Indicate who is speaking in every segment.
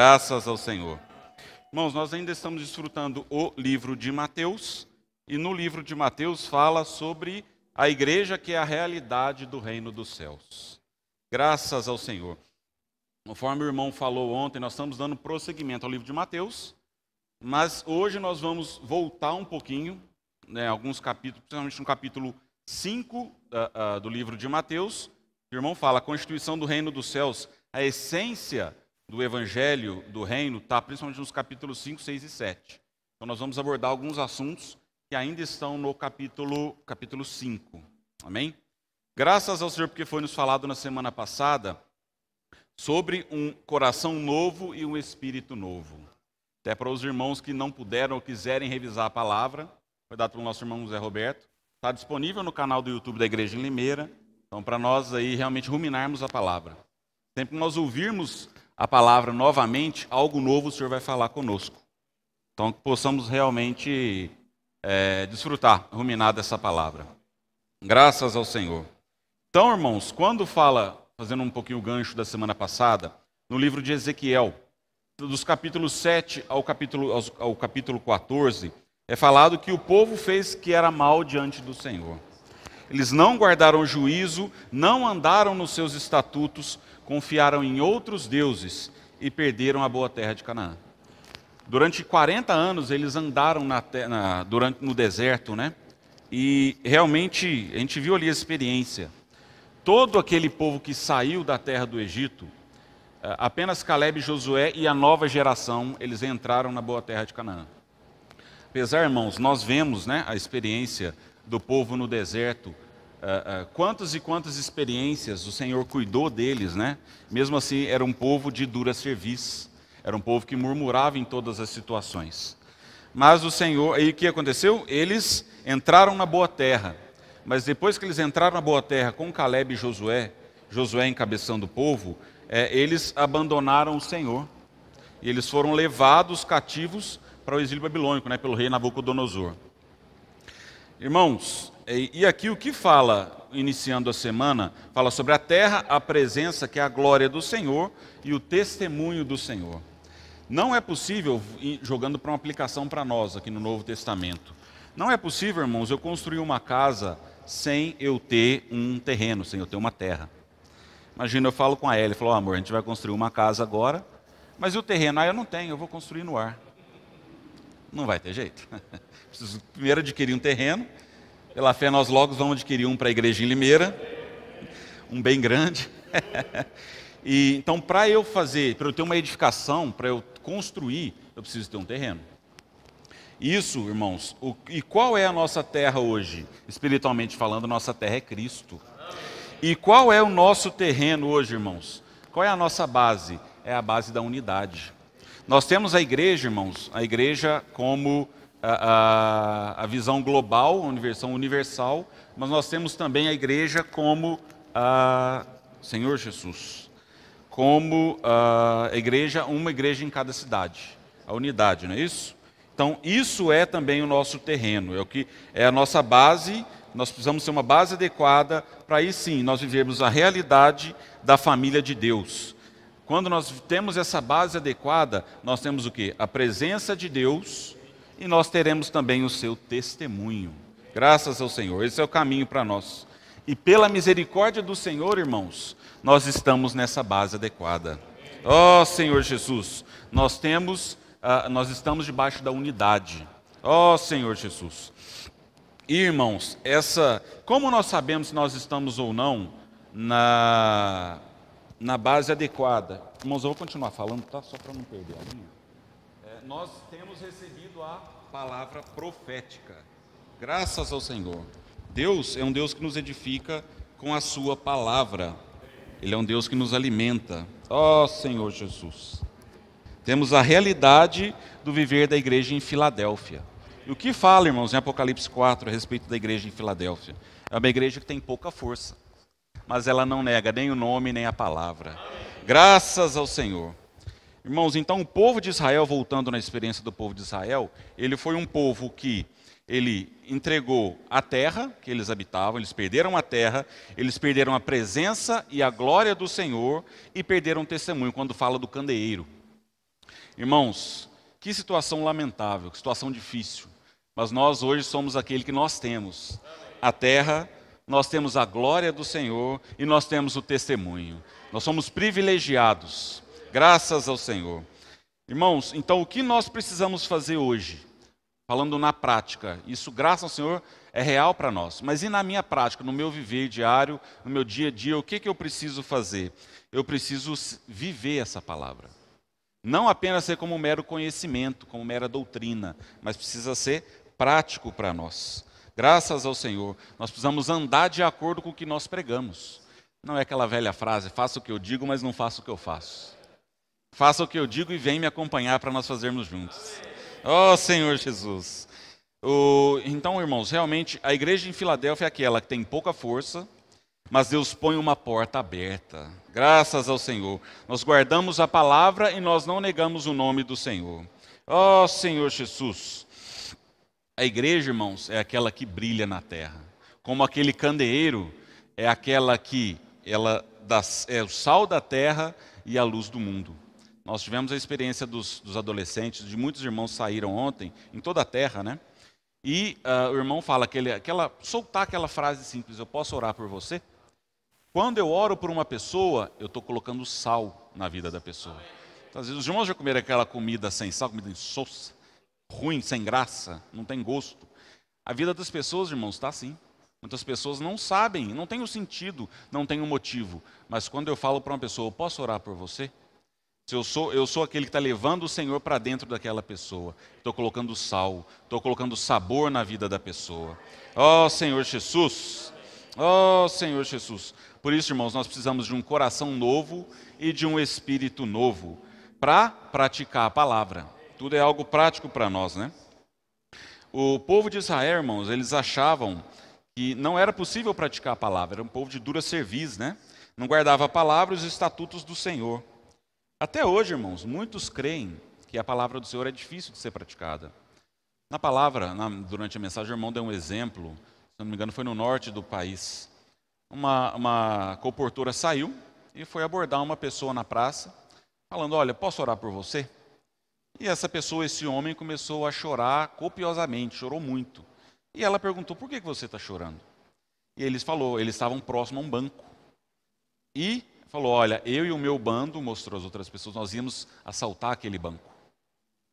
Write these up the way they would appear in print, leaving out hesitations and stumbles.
Speaker 1: Graças ao Senhor. Irmãos, nós ainda estamos desfrutando o livro de Mateus, e no livro de Mateus fala sobre a igreja que é a realidade do reino dos céus. Graças ao Senhor. Conforme o irmão falou ontem, nós estamos dando prosseguimento ao livro de Mateus, mas hoje nós vamos voltar um pouquinho, alguns capítulos, principalmente no capítulo 5 do livro de Mateus. O irmão fala, a constituição do reino dos céus, a essência do evangelho do reino está principalmente nos capítulos 5, 6 e 7. Então nós vamos abordar alguns assuntos que ainda estão no capítulo 5. Amém? Graças ao Senhor, porque foi nos falado na semana passada sobre um coração novo e um espírito novo. Até para os irmãos que não puderam ou quiserem revisar a palavra, foi dado pelo nosso irmão José Roberto. Está disponível no canal do YouTube da Igreja em Limeira. Então, para nós aí realmente ruminarmos a palavra. Sempre que nós ouvirmos a palavra novamente, algo novo o Senhor vai falar conosco. Então, que possamos realmente desfrutar, ruminar dessa palavra. Graças ao Senhor. Então, irmãos, quando fala, fazendo um pouquinho o gancho da semana passada, no livro de Ezequiel, dos capítulos 7 ao capítulo 14, é falado que o povo fez que era mal diante do Senhor. Eles não guardaram juízo, não andaram nos seus estatutos, confiaram em outros deuses e perderam a boa terra de Canaã. Durante 40 anos eles andaram no deserto, né? E realmente a gente viu ali a experiência. Todo aquele povo que saiu da terra do Egito, apenas Caleb, Josué e a nova geração, eles entraram na boa terra de Canaã. Apesar, irmãos, nós vemos, né, a experiência do povo no deserto, quantas e quantas experiências o Senhor cuidou deles, né? Mesmo assim, era um povo de dura cerviz, era um povo que murmurava em todas as situações. Mas o Senhor, aí o que aconteceu? Eles entraram na boa terra, mas depois que eles entraram na boa terra com Caleb e Josué encabeçando o povo, eles abandonaram o Senhor. E eles foram levados cativos para o exílio babilônico, né, pelo rei Nabucodonosor. Irmãos, e aqui o que fala, iniciando a semana, fala sobre a terra, a presença, que é a glória do Senhor, e o testemunho do Senhor. Não é possível, jogando para uma aplicação para nós, aqui no Novo Testamento, não é possível, irmãos, eu construir uma casa sem eu ter um terreno, sem eu ter uma terra. Imagina, eu falo com a Ellie, falo, amor, a gente vai construir uma casa agora, mas e o terreno? Eu não tenho, eu vou construir no ar. Não vai ter jeito. Preciso primeiro adquirir um terreno. Pela fé nós logo vamos adquirir um para a igreja em Limeira. Um bem grande. E então, para eu ter uma edificação, para eu construir, eu preciso ter um terreno. Isso, irmãos, e qual é a nossa terra hoje? Espiritualmente falando, nossa terra é Cristo. E qual é o nosso terreno hoje, irmãos? Qual é a nossa base? É a base da unidade. Nós temos a igreja, irmãos, a igreja como a visão global, a versão universal, mas nós temos também a igreja como Senhor Jesus, como uma igreja em cada cidade, a unidade, não é isso? Então, isso é também o nosso terreno, é a nossa base. Nós precisamos ter uma base adequada para aí sim nós vivermos a realidade da família de Deus. Quando nós temos essa base adequada, nós temos o quê? A presença de Deus e nós teremos também o seu testemunho. Graças ao Senhor, esse é o caminho para nós. E pela misericórdia do Senhor, irmãos, nós estamos nessa base adequada. Ó Senhor Jesus, nós estamos debaixo da unidade. Ó Senhor Jesus. E, irmãos, como nós sabemos se nós estamos ou não na base adequada? Irmãos, eu vou continuar falando, tá? Só para não perder a linha. Nós temos recebido a palavra profética. Graças ao Senhor. Deus é um Deus que nos edifica com a sua palavra. Ele é um Deus que nos alimenta. Ó Senhor Jesus. Temos a realidade do viver da igreja em Filadélfia. E o que fala, irmãos, em Apocalipse 4 a respeito da igreja em Filadélfia? É uma igreja que tem pouca força, mas ela não nega nem o nome nem a palavra. Graças ao Senhor. Irmãos, então o povo de Israel, voltando na experiência do povo de Israel, ele foi um povo que ele entregou a terra que eles habitavam, eles perderam a terra, eles perderam a presença e a glória do Senhor e perderam o testemunho, quando fala do candeeiro. Irmãos, que situação lamentável, que situação difícil. Mas nós hoje somos aquele que nós temos. A terra, nós temos a glória do Senhor e nós temos o testemunho. Nós somos privilegiados, graças ao Senhor. Irmãos, então o que nós precisamos fazer hoje? Falando na prática, isso graças ao Senhor é real para nós. Mas e na minha prática, no meu viver diário, no meu dia a dia, o que eu preciso fazer? Eu preciso viver essa palavra. Não apenas ser como um mero conhecimento, como mera doutrina, mas precisa ser prático para nós. Graças ao Senhor, nós precisamos andar de acordo com o que nós pregamos. Não é aquela velha frase, faça o que eu digo, mas não faça o que eu faço. Faça o que eu digo e vem me acompanhar para nós fazermos juntos. Oh, Senhor Jesus. Então, irmãos, realmente a igreja em Filadélfia é aquela que tem pouca força, mas Deus põe uma porta aberta. Graças ao Senhor. Nós guardamos a palavra e nós não negamos o nome do Senhor. Oh, Senhor Jesus. A igreja, irmãos, é aquela que brilha na terra. Como aquele candeeiro é aquela que é o sal da terra e a luz do mundo. Nós tivemos a experiência dos adolescentes, de muitos irmãos saíram ontem, em toda a terra, né? E o irmão fala, soltar aquela frase simples, eu posso orar por você? Quando eu oro por uma pessoa, eu estou colocando sal na vida da pessoa. Então, às vezes os irmãos já comeram aquela comida sem sal, comida insossa, ruim, sem graça, não tem gosto. A vida das pessoas, irmãos, está assim. Muitas pessoas não sabem, não tem o sentido, não tem o motivo. Mas quando eu falo para uma pessoa, eu posso orar por você? Se eu sou aquele que está levando o Senhor para dentro daquela pessoa. Estou colocando sal, estou colocando sabor na vida da pessoa. Oh, Senhor Jesus! Oh, Senhor Jesus! Por isso, irmãos, nós precisamos de um coração novo e de um espírito novo para praticar a palavra. Tudo é algo prático para nós, né? O povo de Israel, irmãos, eles achavam que não era possível praticar a palavra. Era um povo de dura cerviz, né? Não guardava a palavra e os estatutos do Senhor. Até hoje, irmãos, muitos creem que a palavra do Senhor é difícil de ser praticada. Na palavra, durante a mensagem, o irmão deu um exemplo, se não me engano, foi no norte do país. Uma comportora saiu e foi abordar uma pessoa na praça, falando, olha, posso orar por você? E essa pessoa, esse homem, começou a chorar copiosamente, chorou muito. E ela perguntou, por que você está chorando? E eles estavam próximos a um banco. E falou, olha, eu e o meu bando, mostrou as outras pessoas, nós íamos assaltar aquele banco.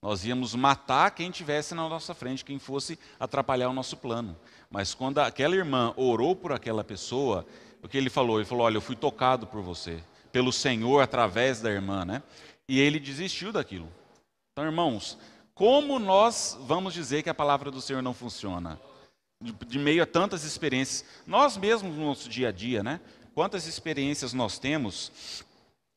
Speaker 1: Nós íamos matar quem estivesse na nossa frente, quem fosse atrapalhar o nosso plano. Mas quando aquela irmã orou por aquela pessoa, o que ele falou? Ele falou, olha, eu fui tocado por você, pelo Senhor através da irmã, né? E ele desistiu daquilo. Então, irmãos, como nós vamos dizer que a palavra do Senhor não funciona? De meio a tantas experiências, nós mesmos no nosso dia a dia, né? Quantas experiências nós temos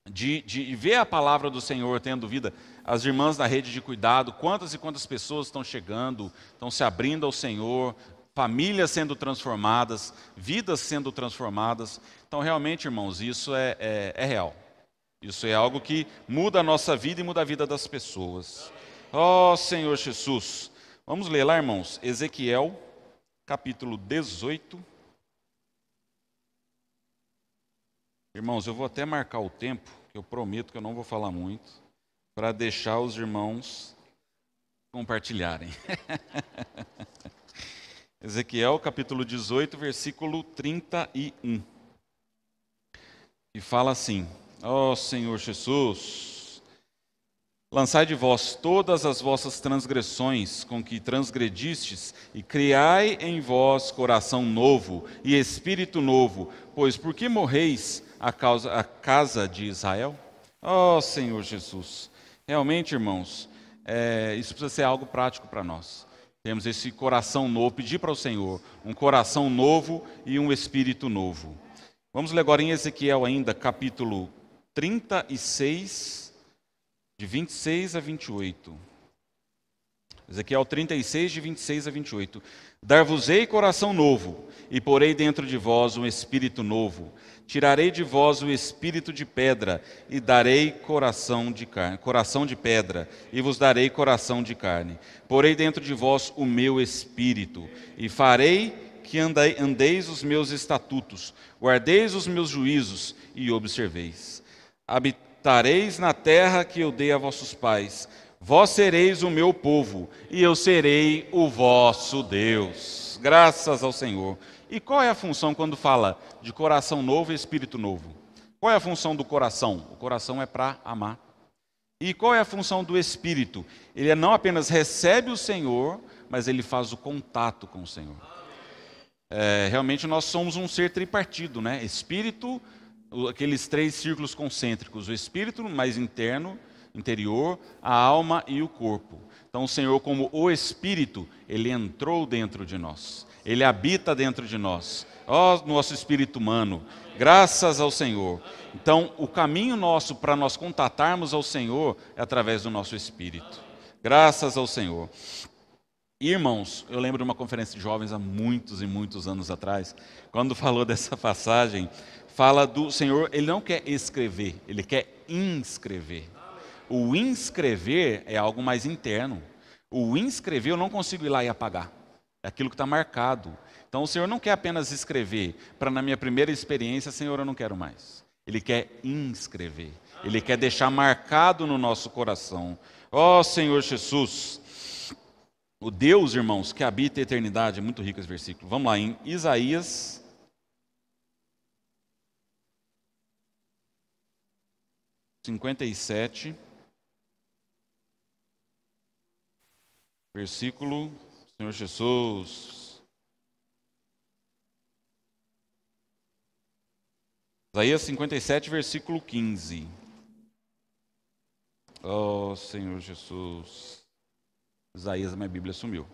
Speaker 1: de ver a palavra do Senhor tendo vida. As irmãs da rede de cuidado, quantas e quantas pessoas estão chegando, estão se abrindo ao Senhor, famílias sendo transformadas, vidas sendo transformadas. Então, realmente, irmãos, isso é real. Isso é algo que muda a nossa vida e muda a vida das pessoas. Oh, Senhor Jesus. Vamos ler lá, irmãos, Ezequiel, capítulo 18. Irmãos, eu vou até marcar o tempo, que eu prometo que eu não vou falar muito, para deixar os irmãos compartilharem. Ezequiel, capítulo 18, versículo 31. E fala assim, ó Senhor Jesus, lançai de vós todas as vossas transgressões com que transgredistes, e criai em vós coração novo e espírito novo, pois por que morreis a casa de Israel? Ó Senhor Jesus, realmente, irmãos, isso precisa ser algo prático para nós. Temos esse coração novo, pedir para o Senhor um coração novo e um espírito novo. Vamos ler agora em Ezequiel ainda, capítulo 36, de 26 a 28. Ezequiel 36, de 26 a 28. Dar-vos-ei coração novo, e porei dentro de vós um espírito novo. Tirarei de vós o espírito de pedra, e darei coração de pedra, e vos darei coração de carne. Porei dentro de vós o meu espírito, e farei que andeis os meus estatutos, guardeis os meus juízos, e observeis. habitareis na terra que eu dei a vossos pais. Vós sereis o meu povo, e eu serei o vosso Deus. Graças ao Senhor. E qual é a função quando fala de coração novo e espírito novo? Qual é a função do coração? O coração é para amar. E qual é a função do espírito? Ele não apenas recebe o Senhor, mas ele faz o contato com o Senhor. Realmente nós somos um ser tripartido, né? Espírito, aqueles 3 círculos concêntricos, o espírito mais interior, a alma e o corpo. Então o Senhor, como o Espírito, Ele entrou dentro de nós, Ele habita dentro de nós, nosso espírito humano, graças ao Senhor. Então o caminho nosso para nós contatarmos ao Senhor é através do nosso espírito, graças ao Senhor. Irmãos, eu lembro de uma conferência de jovens há muitos e muitos anos atrás, quando falou dessa passagem, fala do Senhor, Ele não quer escrever, Ele quer inscrever. O inscrever é algo mais interno. O inscrever eu não consigo ir lá e apagar. É aquilo que está marcado. Então o Senhor não quer apenas escrever, para na minha primeira experiência, Senhor, eu não quero mais. Ele quer inscrever. Ele quer deixar marcado no nosso coração. Ó Senhor Jesus, o Deus, irmãos, que habita a eternidade, é muito rico esse versículo. Vamos lá, em Isaías 57, versículo, Senhor Jesus. Isaías 57, versículo 15. Oh, Senhor Jesus. Isaías, minha Bíblia sumiu.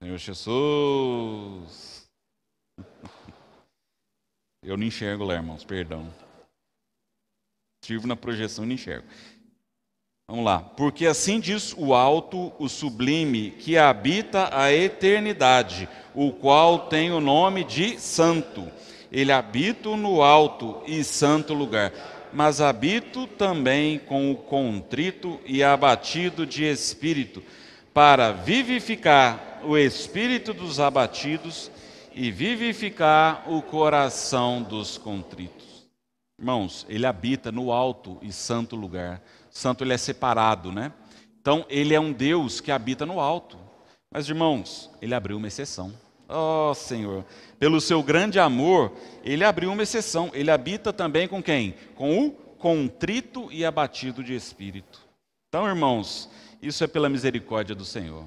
Speaker 1: Senhor Jesus. Eu não enxergo lá, irmãos, perdão. Sirvo na projeção e não enxergo. Vamos lá. Porque assim diz o alto, o sublime, que habita a eternidade, o qual tem o nome de Santo. Ele habita no alto e santo lugar. Mas habito também com o contrito e abatido de espírito, para vivificar o espírito dos abatidos e vivificar o coração dos contritos. Irmãos, Ele habita no alto e santo lugar. Santo, Ele é separado, né? Então, Ele é um Deus que habita no alto. Mas, irmãos, Ele abriu uma exceção. Oh, Senhor, pelo seu grande amor, Ele abriu uma exceção. Ele habita também com quem? Com o contrito e abatido de espírito. Então, irmãos, isso é pela misericórdia do Senhor.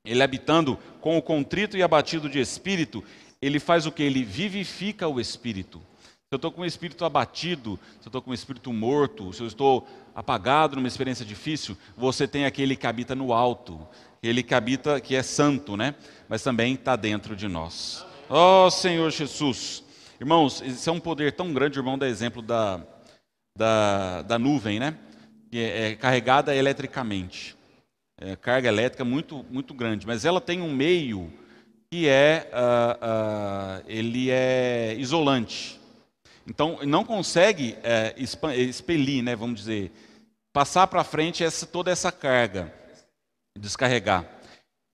Speaker 1: Ele habitando com o contrito e abatido de espírito, Ele faz o que? Ele vivifica o espírito. Se eu estou com o espírito abatido, se eu estou com o espírito morto, se eu estou apagado numa experiência difícil, você tem aquele que habita no alto, ele que habita, que é santo, né? Mas também está dentro de nós. Oh, Senhor Jesus. Irmãos, isso é um poder tão grande, irmão, dá exemplo da nuvem, né? Que é carregada eletricamente. É carga elétrica muito, muito grande, mas ela tem um meio que ele é isolante. Então, não consegue expelir, né, vamos dizer, passar para frente toda essa carga, descarregar.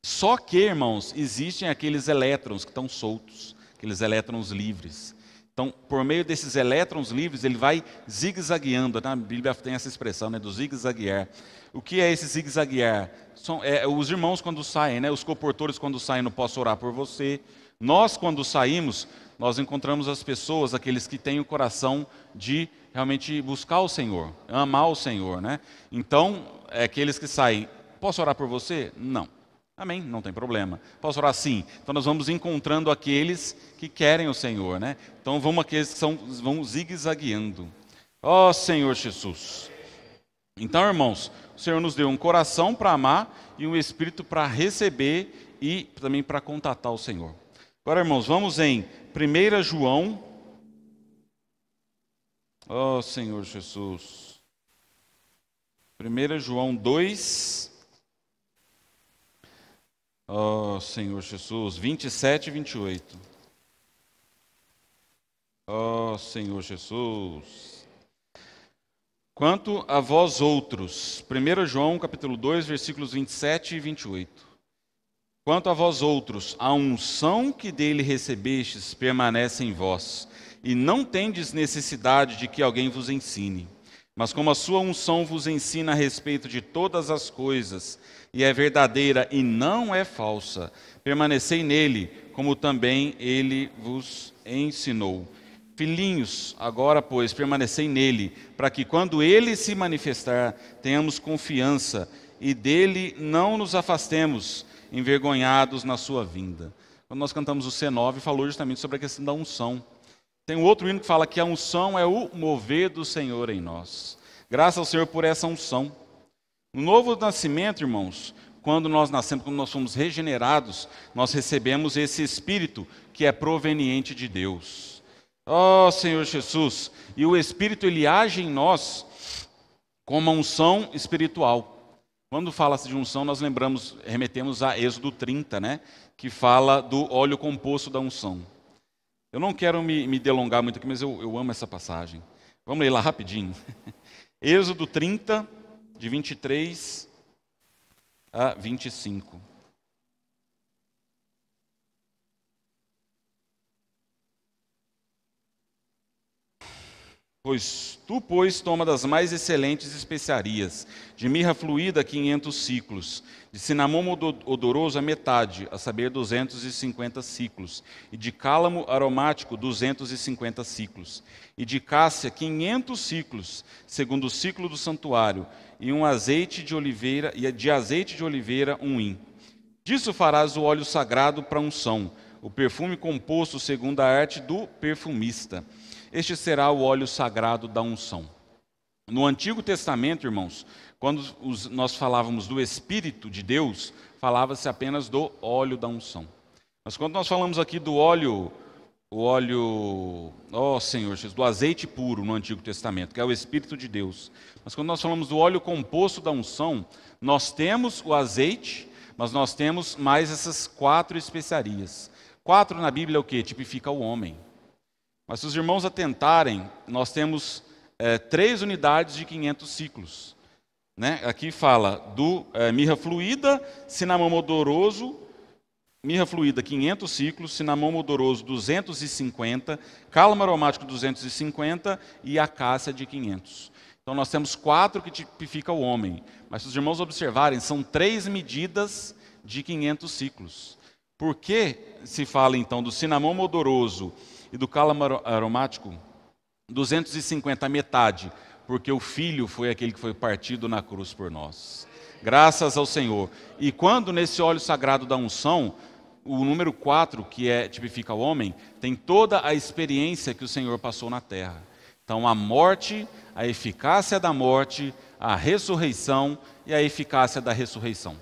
Speaker 1: Só que, irmãos, existem aqueles elétrons que estão soltos, aqueles elétrons livres. Então, por meio desses elétrons livres, ele vai zigue-zagueando. Na Bíblia tem essa expressão, né, do zigue-zaguear. O que é esse zigue-zaguear? São os irmãos quando saem, né, os comportores quando saem, não posso orar por você. Nós, quando saímos, nós encontramos as pessoas, aqueles que têm o coração de realmente buscar o Senhor, amar o Senhor, né? Então, aqueles que saem, posso orar por você? Não. Amém, não tem problema. Posso orar? Sim. Então nós vamos encontrando aqueles que querem o Senhor, né? Então vamos aqueles que vão zigue-zagueando. Ó Senhor Jesus. Então, irmãos, o Senhor nos deu um coração para amar e um espírito para receber e também para contatar o Senhor. Agora, irmãos, vamos em 1 João. Ó Senhor Jesus. 1 João 2. Ó Senhor Jesus. 27 e 28. Ó Senhor Jesus. Quanto a vós outros. 1 João capítulo 2, versículos 27 e 28. Quanto a vós outros, a unção que dele recebestes permanece em vós, e não tendes necessidade de que alguém vos ensine. Mas como a sua unção vos ensina a respeito de todas as coisas, e é verdadeira e não é falsa, permanecei nele, como também ele vos ensinou. Filhinhos, agora, pois, permanecei nele, para que quando ele se manifestar, tenhamos confiança e dele não nos afastemos, envergonhados na sua vinda. Quando nós cantamos o C9, falou justamente sobre a questão da unção. Tem um outro hino que fala que a unção é o mover do Senhor em nós. Graças ao Senhor por essa unção. No novo nascimento, irmãos, quando nós nascemos, quando nós somos regenerados, nós recebemos esse Espírito que é proveniente de Deus. Ó Senhor Jesus, e o Espírito ele age em nós como uma unção espiritual. Quando fala-se de unção, nós remetemos a Êxodo 30, né? Que fala do óleo composto da unção. Eu não quero me delongar muito aqui, mas eu amo essa passagem. Vamos ler lá rapidinho. Êxodo 30, de 23 a 25. Pois, toma das mais excelentes especiarias, de mirra fluída 500 siclos, de cinamomo odoroso a metade, a saber 250 siclos, e de cálamo aromático 250 siclos, e de cássia 500 siclos, segundo o ciclo do santuário, e de azeite de oliveira 1 hin. Disso farás o óleo sagrado para unção, o perfume composto segundo a arte do perfumista. Este será o óleo sagrado da unção. No Antigo Testamento, irmãos, quando nós falávamos do Espírito de Deus, falava-se apenas do óleo da unção. Mas quando nós falamos aqui do óleo, Senhor Jesus, do azeite puro no Antigo Testamento, que é o Espírito de Deus. Mas quando nós falamos do óleo composto da unção, nós temos o azeite, mas nós temos mais essas 4 especiarias. 4 na Bíblia é o que? Tipifica o homem. Mas se os irmãos atentarem, nós temos 3 unidades de 500 ciclos. Né? Aqui fala do mirra fluída, cinamomo odoroso, mirra fluída 500 ciclos, cinamomo odoroso 250, cálamo aromático 250 e acácia de 500. Então nós temos 4 que tipificam o homem. Mas se os irmãos observarem, são 3 medidas de 500 ciclos. Por que se fala então do cinamomo odoroso e do cálamo aromático 250, a metade? Porque o Filho foi aquele que foi partido na cruz por nós. Graças ao Senhor. E quando nesse óleo sagrado da unção, o número 4, que tipifica o homem, tem toda a experiência que o Senhor passou na terra. Então a morte, a eficácia da morte, a ressurreição e a eficácia da ressurreição.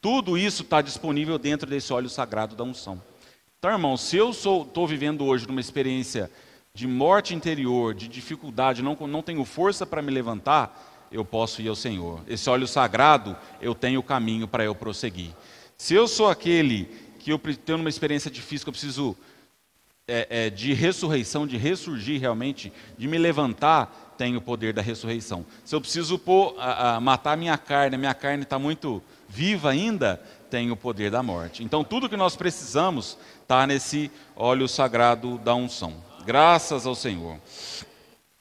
Speaker 1: Tudo isso está disponível dentro desse óleo sagrado da unção. Então, irmão, se eu estou vivendo hoje numa experiência de morte interior, de dificuldade, não tenho força para me levantar, eu posso ir ao Senhor. Esse óleo sagrado, eu tenho o caminho para eu prosseguir. Se eu sou aquele que eu tenho uma experiência difícil, que eu preciso de ressurreição, de ressurgir realmente, de me levantar, tenho o poder da ressurreição. Se eu preciso matar a minha carne está muito viva ainda, tem o poder da morte. Então, tudo que nós precisamos está nesse óleo sagrado da unção. Graças ao Senhor.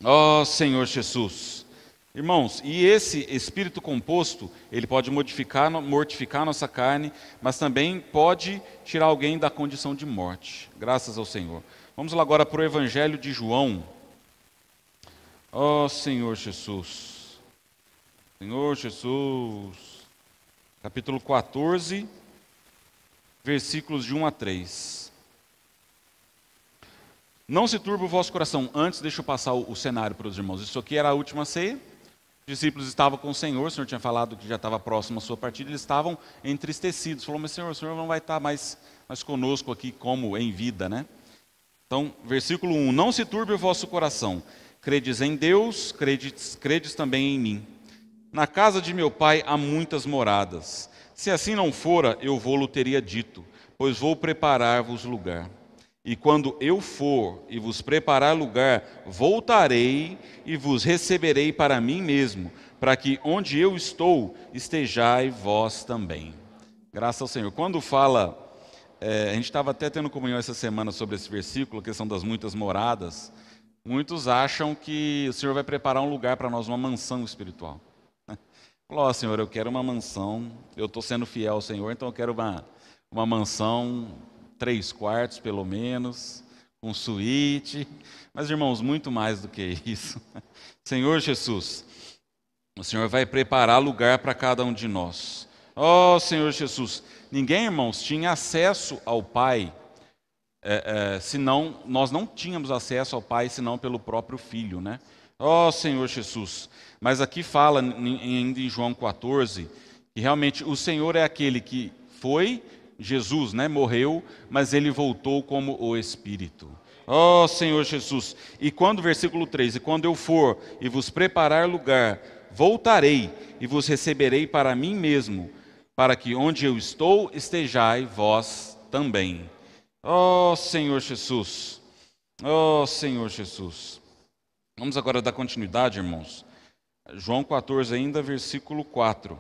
Speaker 1: Ó Senhor Jesus. Irmãos, e esse espírito composto, ele pode mortificar a nossa carne, mas também pode tirar alguém da condição de morte. Graças ao Senhor. Vamos lá agora para o Evangelho de João. Ó Senhor Jesus. Senhor Jesus. Capítulo 14, versículos de 1 a 3. Não se turbe o vosso coração. Antes, deixa eu passar o cenário para os irmãos. Isso aqui era a última ceia. Os discípulos estavam com o Senhor tinha falado que já estava próximo à sua partida, eles estavam entristecidos. Falou, mas Senhor, o Senhor não vai estar mais conosco aqui como em vida, né? Então, versículo 1. Não se turbe o vosso coração. Credes em Deus, credes também em mim. Na casa de meu pai há muitas moradas. Se assim não fora, eu vou-lo teria dito, pois vou preparar-vos lugar. E quando eu for e vos preparar lugar, voltarei e vos receberei para mim mesmo, para que onde eu estou, estejai vós também. Graças ao Senhor. Quando fala, a gente estava até tendo comunhão essa semana sobre esse versículo, a questão das muitas moradas. Muitos acham que o Senhor vai preparar um lugar para nós, uma mansão espiritual. Falou, ó, Senhor, eu quero uma mansão, eu estou sendo fiel ao Senhor, então eu quero uma mansão, 3 quartos pelo menos, com suíte. Mas, irmãos, muito mais do que isso. Senhor Jesus, o Senhor vai preparar lugar para cada um de nós. Ó, Senhor Jesus, ninguém, irmãos, tinha acesso ao Pai, senão, nós não tínhamos acesso ao Pai senão pelo próprio Filho, né? Ó, Senhor Jesus. Mas aqui fala, ainda em João 14, que realmente o Senhor é aquele que foi, Jesus, né, morreu, mas ele voltou como o Espírito. Ó, Senhor Jesus. E quando, versículo 3, e quando eu for e vos preparar lugar, voltarei e vos receberei para mim mesmo, para que onde eu estou estejai vós também. Ó, Senhor Jesus. Ó, Senhor Jesus. Vamos agora dar continuidade, irmãos. João 14 ainda, versículo 4.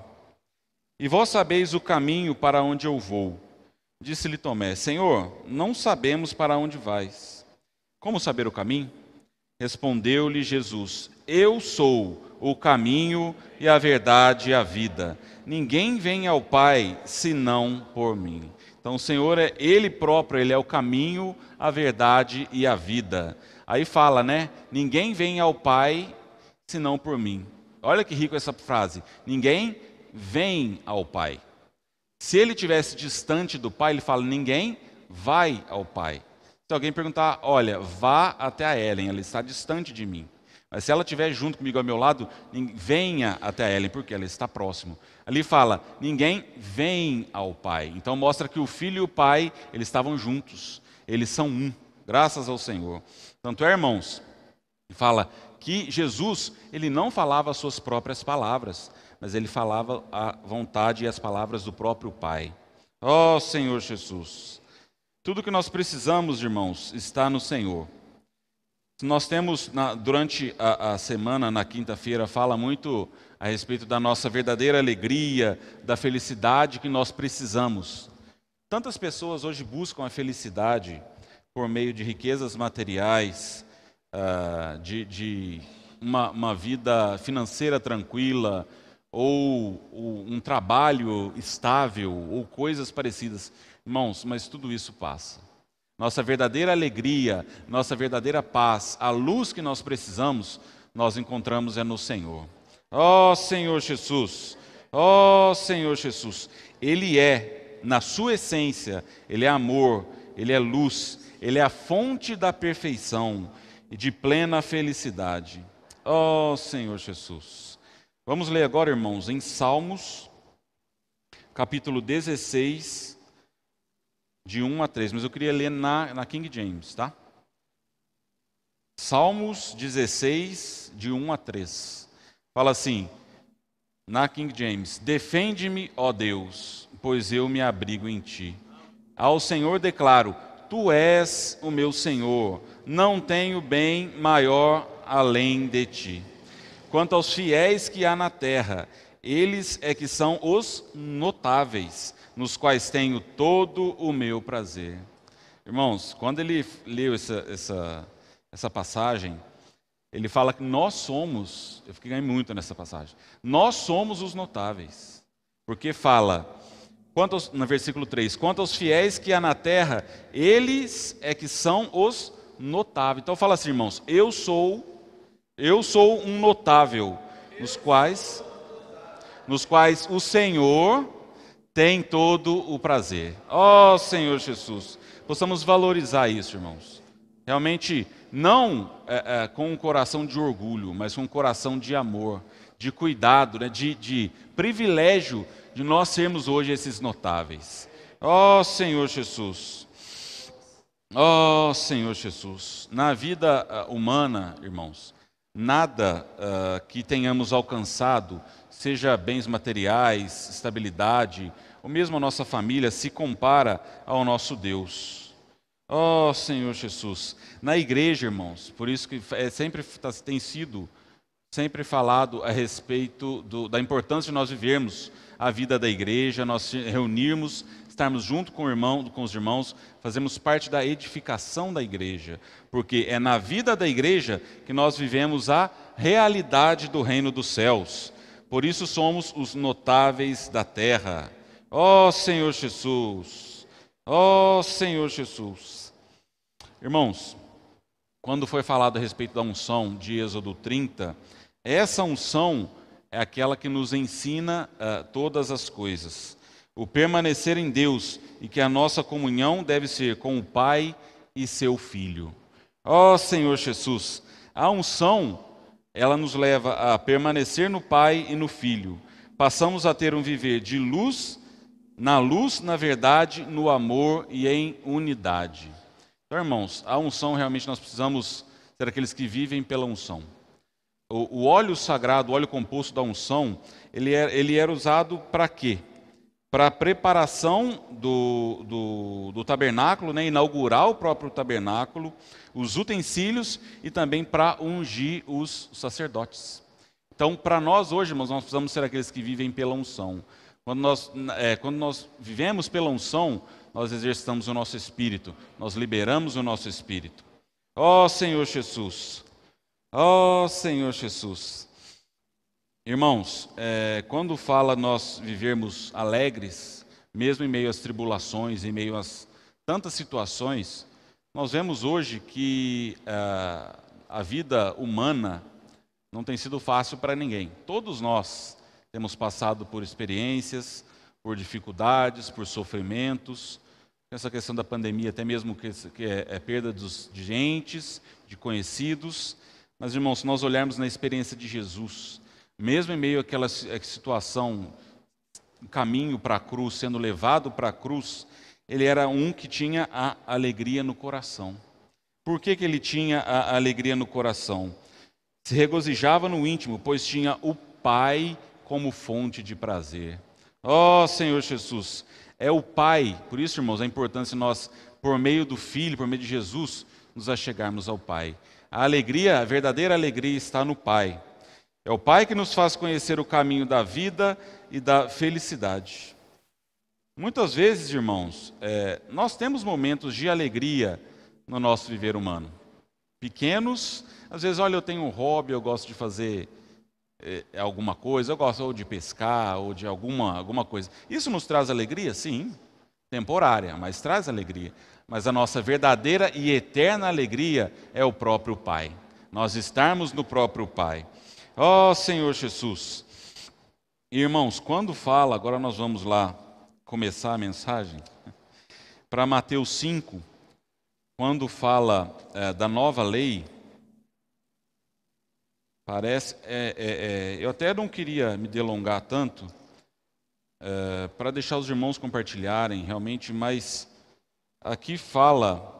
Speaker 1: E vós sabeis o caminho para onde eu vou. Disse-lhe Tomé, Senhor, não sabemos para onde vais. Como saber o caminho? Respondeu-lhe Jesus, eu sou o caminho e a verdade e a vida. Ninguém vem ao Pai senão por mim. Então o Senhor é Ele próprio, Ele é o caminho, a verdade e a vida. Aí fala, né? Ninguém vem ao Pai senão por mim. Olha que rico essa frase. Ninguém vem ao Pai. Se ele estivesse distante do Pai, ele fala, ninguém vai ao Pai. Se alguém perguntar, olha, vá até a Ellen, ela está distante de mim. Mas se ela estiver junto comigo ao meu lado, venha até a Ellen, porque ela está próximo. Ali fala, ninguém vem ao Pai. Então mostra que o Filho e o Pai, eles estavam juntos. Eles são um, graças ao Senhor. Tanto é, irmãos, fala que Jesus, ele não falava as suas próprias palavras, mas ele falava a vontade e as palavras do próprio Pai. Ó Senhor Jesus, tudo que nós precisamos, irmãos, está no Senhor. Nós temos, durante a semana, na quinta-feira, fala muito a respeito da nossa verdadeira alegria, da felicidade que nós precisamos. Tantas pessoas hoje buscam a felicidade por meio de riquezas materiais, de uma vida financeira tranquila, ou um trabalho estável, ou coisas parecidas. Irmãos, mas tudo isso passa. Nossa verdadeira alegria, nossa verdadeira paz, a luz que nós precisamos, nós encontramos no Senhor. Ó Senhor Jesus, ó Senhor Jesus, Ele é, na sua essência, Ele é amor, Ele é luz, Ele é a fonte da perfeição e de plena felicidade. Ó Senhor Jesus. Vamos ler agora, irmãos, em Salmos, capítulo 16, de 1 a 3. Mas eu queria ler na King James, tá? Salmos 16, de 1 a 3. Fala assim, na King James, defende-me, ó Deus, pois eu me abrigo em ti. Ao Senhor declaro, tu és o meu Senhor, não tenho bem maior além de ti. Quanto aos fiéis que há na terra, eles é que são os notáveis, nos quais tenho todo o meu prazer. Irmãos, quando ele leu essa passagem, ele fala que nós somos, eu fiquei muito nessa passagem, nós somos os notáveis. Porque fala, no versículo 3, quanto aos fiéis que há na terra, eles é que são os notáveis. Então fala assim, irmãos, eu sou um notável, nos quais o Senhor tem todo o prazer. Ó Senhor Jesus, possamos valorizar isso, irmãos. Realmente, não com um coração de orgulho, mas com um coração de amor, de cuidado, né, de privilégio de nós sermos hoje esses notáveis. Ó Senhor Jesus. Ó Senhor Jesus. Na vida humana, irmãos, nada que tenhamos alcançado, seja bens materiais, estabilidade, ou mesmo a nossa família, se compara ao nosso Deus. Ó Senhor Jesus, na igreja, irmãos, por isso que tem sido sempre falado a respeito da importância de nós vivermos a vida da igreja, nós reunirmos, estarmos junto com os irmãos, fazemos parte da edificação da igreja, porque é na vida da igreja que nós vivemos a realidade do reino dos céus. Por isso somos os notáveis da terra. Ó Senhor Jesus! Ó Senhor Jesus! Irmãos, quando foi falado a respeito da unção de Êxodo 30, essa unção é aquela que nos ensina todas as coisas. O permanecer em Deus e que a nossa comunhão deve ser com o Pai e seu Filho. Ó Senhor Jesus, a unção, ela nos leva a permanecer no Pai e no Filho. Passamos a ter um viver de luz, na verdade, no amor e em unidade. Então, irmãos, a unção realmente nós precisamos ser aqueles que vivem pela unção. O óleo sagrado, o óleo composto da unção, ele era usado para quê? Para a preparação do tabernáculo, né? Inaugurar o próprio tabernáculo, os utensílios e também para ungir os sacerdotes. Então, para nós hoje, irmãos, nós precisamos ser aqueles que vivem pela unção. Quando nós vivemos pela unção, nós exercitamos o nosso espírito, nós liberamos o nosso espírito. Ó Senhor Jesus! Ó Senhor Jesus! Irmãos, quando fala nós vivermos alegres, mesmo em meio às tribulações, em meio às tantas situações, nós vemos hoje que a vida humana não tem sido fácil para ninguém. Todos nós temos passado por experiências, por dificuldades, por sofrimentos. Essa questão da pandemia, até mesmo que é perda de gentes, de conhecidos. Mas, irmãos, se nós olharmos na experiência de Jesus, mesmo em meio àquela situação, caminho para a cruz, sendo levado para a cruz, ele era um que tinha a alegria no coração. Por que ele tinha a alegria no coração? Se regozijava no íntimo, pois tinha o Pai como fonte de prazer. Ó Senhor Jesus, é o Pai, por isso, irmãos, a importância de nós, por meio do Filho, por meio de Jesus, nos achegarmos ao Pai. A alegria, a verdadeira alegria está no Pai. É o Pai que nos faz conhecer o caminho da vida e da felicidade. Muitas vezes, irmãos, nós temos momentos de alegria no nosso viver humano. Pequenos, às vezes, olha, eu tenho um hobby, eu gosto de fazer alguma coisa, eu gosto ou de pescar ou de alguma coisa. Isso nos traz alegria? Sim, temporária, mas traz alegria. Mas a nossa verdadeira e eterna alegria é o próprio Pai. Nós estarmos no próprio Pai. Ó Senhor Jesus. Irmãos, quando fala, agora nós vamos lá começar a mensagem, para Mateus 5, quando fala da nova lei, parece, eu até não queria me delongar tanto, para deixar os irmãos compartilharem realmente, mas aqui fala,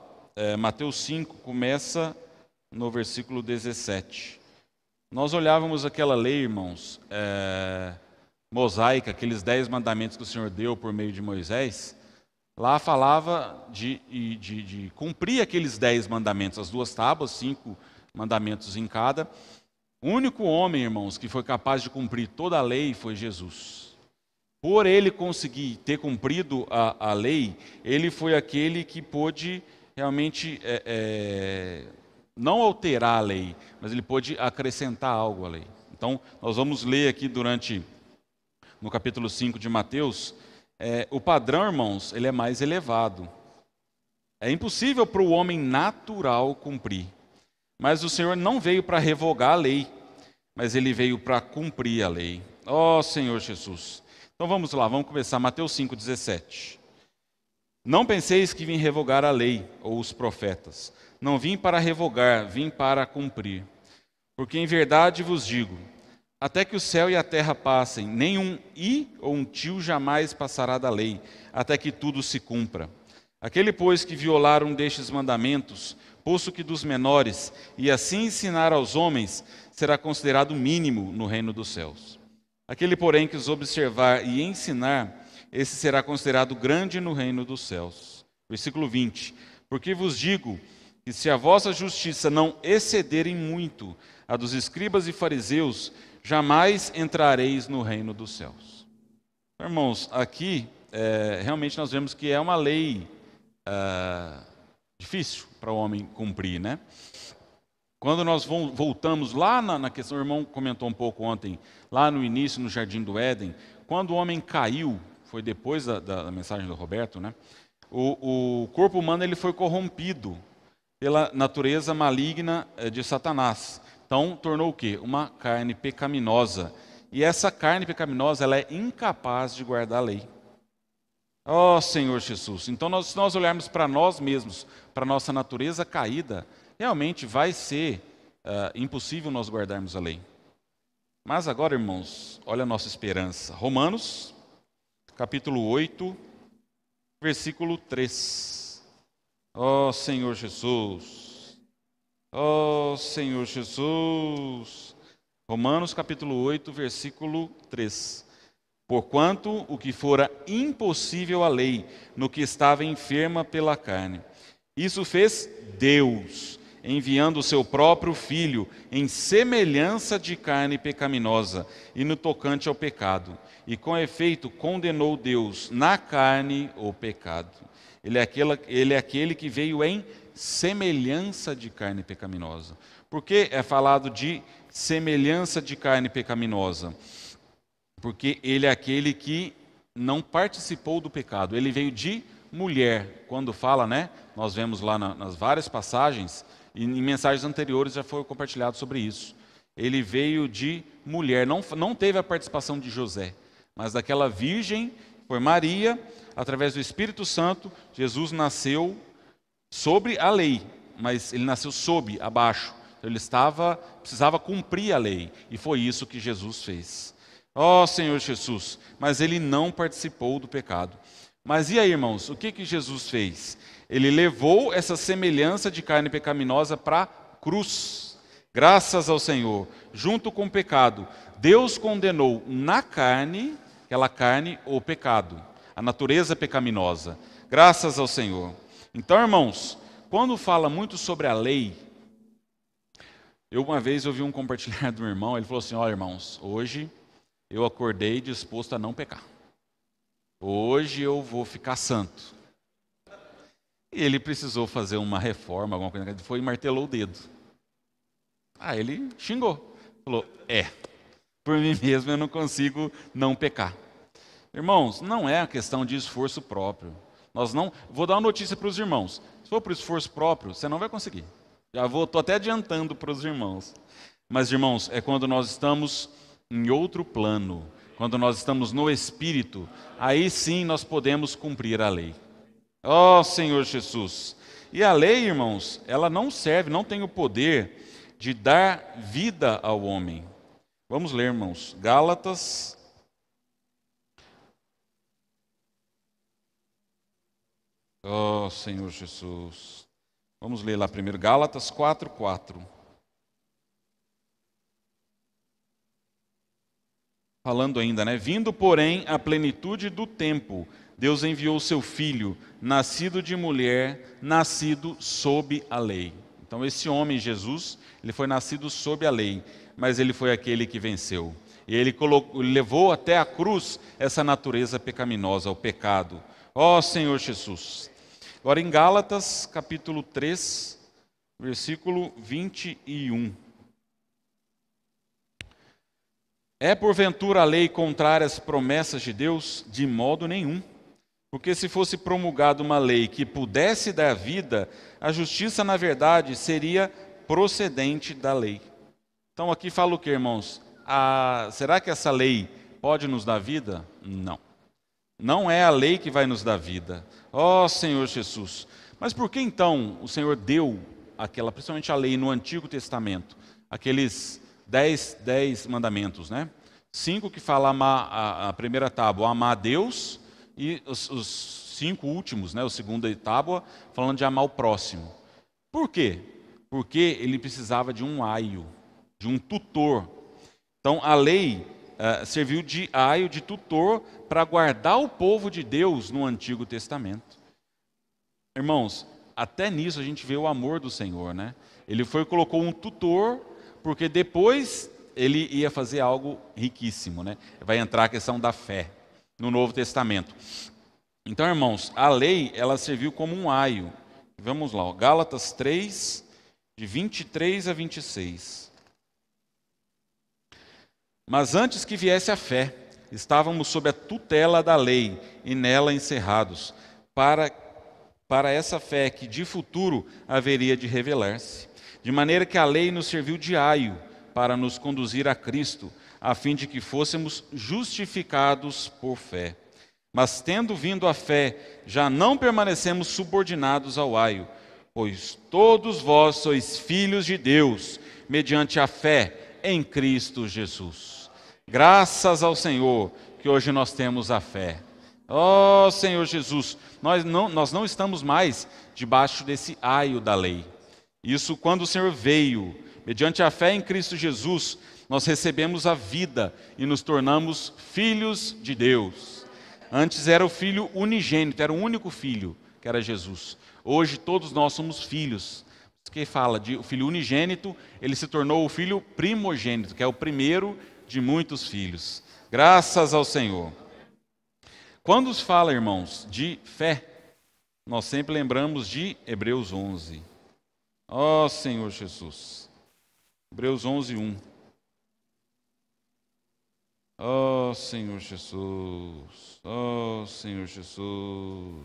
Speaker 1: Mateus 5 começa no versículo 17. Nós olhávamos aquela lei, irmãos, mosaica, aqueles 10 mandamentos que o Senhor deu por meio de Moisés. Lá falava de cumprir aqueles 10 mandamentos, as 2 tábuas, 5 mandamentos em cada. O único homem, irmãos, que foi capaz de cumprir toda a lei foi Jesus. Por ele conseguir ter cumprido a lei, ele foi aquele que pôde realmente não alterar a lei, mas ele pôde acrescentar algo à lei. Então, nós vamos ler aqui no capítulo 5 de Mateus, o padrão, irmãos, ele é mais elevado. É impossível para o homem natural cumprir. Mas o Senhor não veio para revogar a lei, mas ele veio para cumprir a lei. Ó Senhor Jesus. Então vamos lá, vamos começar. Mateus 5,17. Não penseis que vim revogar a lei ou os profetas. Não vim para revogar, vim para cumprir. Porque em verdade vos digo, até que o céu e a terra passem, nenhum i ou um tio jamais passará da lei, até que tudo se cumpra. Aquele, pois, que violar um destes mandamentos, posto que dos menores, e assim ensinar aos homens, será considerado mínimo no reino dos céus. Aquele, porém, que os observar e ensinar, esse será considerado grande no reino dos céus. Versículo 20. Porque vos digo que se a vossa justiça não excederem muito a dos escribas e fariseus, jamais entrareis no reino dos céus. Irmãos, aqui realmente nós vemos que é uma lei difícil para o homem cumprir, né? Quando nós voltamos lá na questão, o irmão comentou um pouco ontem, lá no início, no Jardim do Éden, quando o homem caiu, foi depois da mensagem do Roberto, né? O corpo humano ele foi corrompido pela natureza maligna de Satanás. Então, tornou o quê? Uma carne pecaminosa. E essa carne pecaminosa, ela é incapaz de guardar a lei. Ó Senhor Jesus. Então, se nós olharmos para nós mesmos, para a nossa natureza caída, realmente vai ser impossível nós guardarmos a lei. Mas agora, irmãos, olha a nossa esperança. Romanos, capítulo 8, versículo 3. Ó Senhor Jesus. Ó Senhor Jesus. Romanos, capítulo 8, versículo 3. Porquanto o que fora impossível à lei, no que estava enferma pela carne, isso fez Deus, enviando o seu próprio Filho em semelhança de carne pecaminosa e no tocante ao pecado. E com efeito condenou Deus na carne o pecado. Ele é aquele que veio em semelhança de carne pecaminosa. Por que é falado de semelhança de carne pecaminosa? Porque ele é aquele que não participou do pecado. Ele veio de mulher. Quando fala, né? Nós vemos lá nas várias passagens, e em mensagens anteriores já foi compartilhado sobre isso. Ele veio de mulher. Não teve a participação de José, mas daquela virgem, foi Maria, através do Espírito Santo, Jesus nasceu sobre a lei, mas ele nasceu abaixo. Então, ele precisava cumprir a lei, e foi isso que Jesus fez. Ó Senhor Jesus, mas ele não participou do pecado. Mas e aí, irmãos, o que Jesus fez? Ele levou essa semelhança de carne pecaminosa para a cruz. Graças ao Senhor, junto com o pecado, Deus condenou na carne, aquela carne, o pecado, a natureza pecaminosa. Graças ao Senhor. Então, irmãos, quando fala muito sobre a lei, eu uma vez ouvi um compartilhar do irmão, ele falou assim: olha, irmãos, hoje eu acordei disposto a não pecar. Hoje eu vou ficar santo. E ele precisou fazer uma reforma, alguma coisa, ele foi e martelou o dedo. Aí ele xingou. Falou, por mim mesmo eu não consigo não pecar. Irmãos, não é a questão de esforço próprio. Vou dar uma notícia para os irmãos. Se for por esforço próprio, você não vai conseguir. Estou até adiantando para os irmãos. Mas, irmãos, é quando nós estamos em outro plano, quando nós estamos no Espírito, aí sim nós podemos cumprir a lei. Ó Senhor Jesus! E a lei, irmãos, ela não tem o poder de dar vida ao homem. Vamos ler, irmãos, Gálatas. Ó Senhor Jesus! Vamos ler lá primeiro, Gálatas 4:4. Falando ainda, né? Vindo, porém, à plenitude do tempo, Deus enviou o seu Filho, nascido de mulher, nascido sob a lei. Então, esse homem, Jesus, ele foi nascido sob a lei, mas ele foi aquele que venceu. E ele levou até a cruz essa natureza pecaminosa, o pecado. Ó Senhor Jesus! Agora, em Gálatas, capítulo 3, versículo 21. É porventura a lei contrária às promessas de Deus? De modo nenhum. Porque se fosse promulgada uma lei que pudesse dar vida, a justiça, na verdade, seria procedente da lei. Então aqui fala o que, irmãos? Será que essa lei pode nos dar vida? Não. Não é a lei que vai nos dar vida. Ó Senhor Jesus! Mas por que então o Senhor deu principalmente a lei no Antigo Testamento, aqueles 10 mandamentos, né? 5 que fala amar a primeira tábua, amar a Deus, e os 5 últimos, né? A segunda tábua, falando de amar o próximo. Por quê? Porque ele precisava de um aio, de um tutor. Então a lei serviu de aio, de tutor, para guardar o povo de Deus no Antigo Testamento. Irmãos, até nisso a gente vê o amor do Senhor, né? Ele colocou um tutor, porque depois ele ia fazer algo riquíssimo, né? Vai entrar a questão da fé no Novo Testamento. Então, irmãos, a lei, ela serviu como um aio. Vamos lá, ó, Gálatas 3, de 23 a 26. Mas antes que viesse a fé, estávamos sob a tutela da lei e nela encerrados, para essa fé que de futuro haveria de revelar-se. De maneira que a lei nos serviu de aio para nos conduzir a Cristo, a fim de que fôssemos justificados por fé. Mas tendo vindo a fé, já não permanecemos subordinados ao aio, pois todos vós sois filhos de Deus, mediante a fé em Cristo Jesus. Graças ao Senhor que hoje nós temos a fé. Ó Senhor Jesus, nós não estamos mais debaixo desse aio da lei. Isso quando o Senhor veio, mediante a fé em Cristo Jesus, nós recebemos a vida e nos tornamos filhos de Deus. Antes era o filho unigênito, era o único filho, que era Jesus. Hoje todos nós somos filhos. Que fala de o filho unigênito, ele se tornou o filho primogênito, que é o primeiro de muitos filhos. Graças ao Senhor. Quando se fala, irmãos, de fé, nós sempre lembramos de Hebreus 11. Ó Senhor Jesus. Hebreus 11, 1. Ó Senhor Jesus. Ó Senhor Jesus.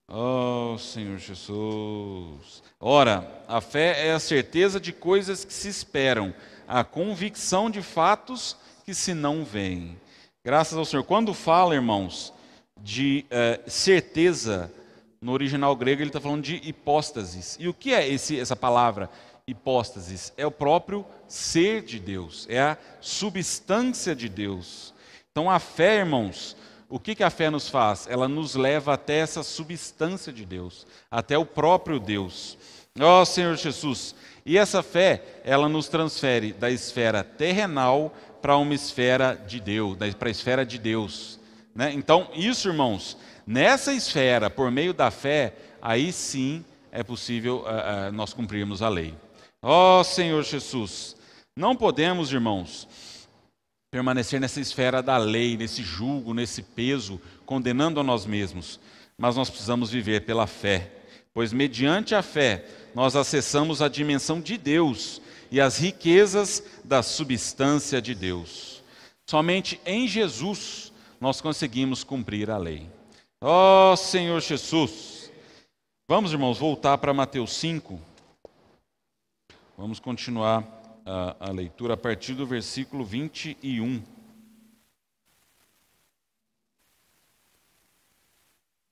Speaker 1: Ó Senhor Jesus. Ora, a fé é a certeza de coisas que se esperam, a convicção de fatos que se não veem. Graças ao Senhor. Quando fala, irmãos, de certeza, no original grego ele está falando de hipóstasis. E o que é essa palavra hipóstasis? É o próprio ser de Deus, é a substância de Deus. Então a fé, irmãos, o que a fé nos faz? Ela nos leva até essa substância de Deus, até o próprio Deus. Ó Senhor Jesus, e essa fé, ela nos transfere da esfera terrenal para uma esfera de Deus, para a esfera de Deus. Né? Então, isso, irmãos, nessa esfera, por meio da fé, aí sim é possível nós cumprirmos a lei. Ó Senhor Jesus, não podemos, irmãos, permanecer nessa esfera da lei, nesse julgo, nesse peso, condenando a nós mesmos, mas nós precisamos viver pela fé, pois mediante a fé nós acessamos a dimensão de Deus e as riquezas da substância de Deus. Somente em Jesus nós conseguimos cumprir a lei. Ó Senhor Jesus! Vamos, irmãos, voltar para Mateus 5. Vamos continuar a leitura a partir do versículo 21.